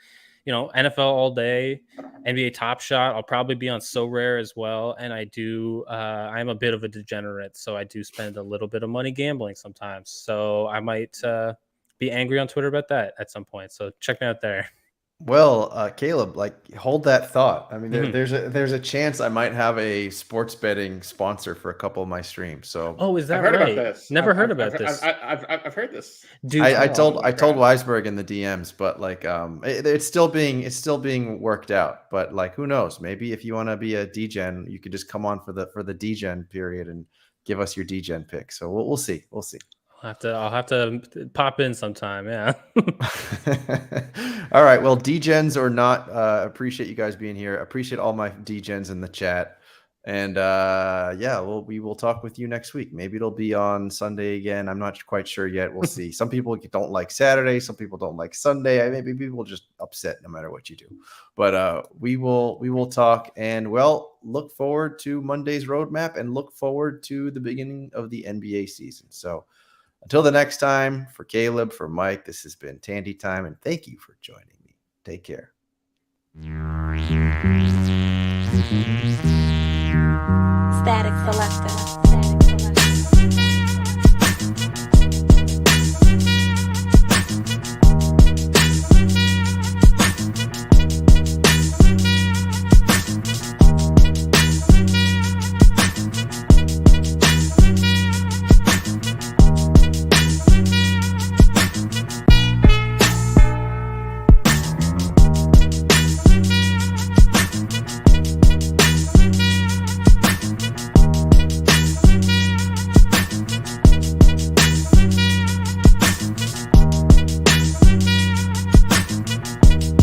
NFL All Day, NBA Top Shot. I'll probably be on Sorare as well. And I'm a bit of a degenerate, so I do spend a little bit of money gambling sometimes. So I might be angry on Twitter about that at some point. So check me out there. Well, Caleb, hold that thought. I mean, there's a chance I might have a sports betting sponsor for a couple of my streams. So, is that I've heard right? about this. Never heard about this. I've heard this. Dude, I told Weisberg in the DMs, but it's still being worked out. But who knows? Maybe if you want to be a DGen, you could just come on for the DGen period and give us your DGen pick. So we'll see. We'll see. I'll have to pop in sometime. Yeah. All right. Well, DGens or not, appreciate you guys being here. Appreciate all my DGens in the chat. And we will talk with you next week. Maybe it'll be on Sunday again. I'm not quite sure yet. We'll see. Some people don't like Saturday. Some people don't like Sunday. Maybe people just upset no matter what you do. But we will talk, and look forward to Monday's roadmap and look forward to the beginning of the NBA season. So until the next time, for Caleb, for Mike, this has been Tandy Time, and thank you for joining me. Take care. Static Selector.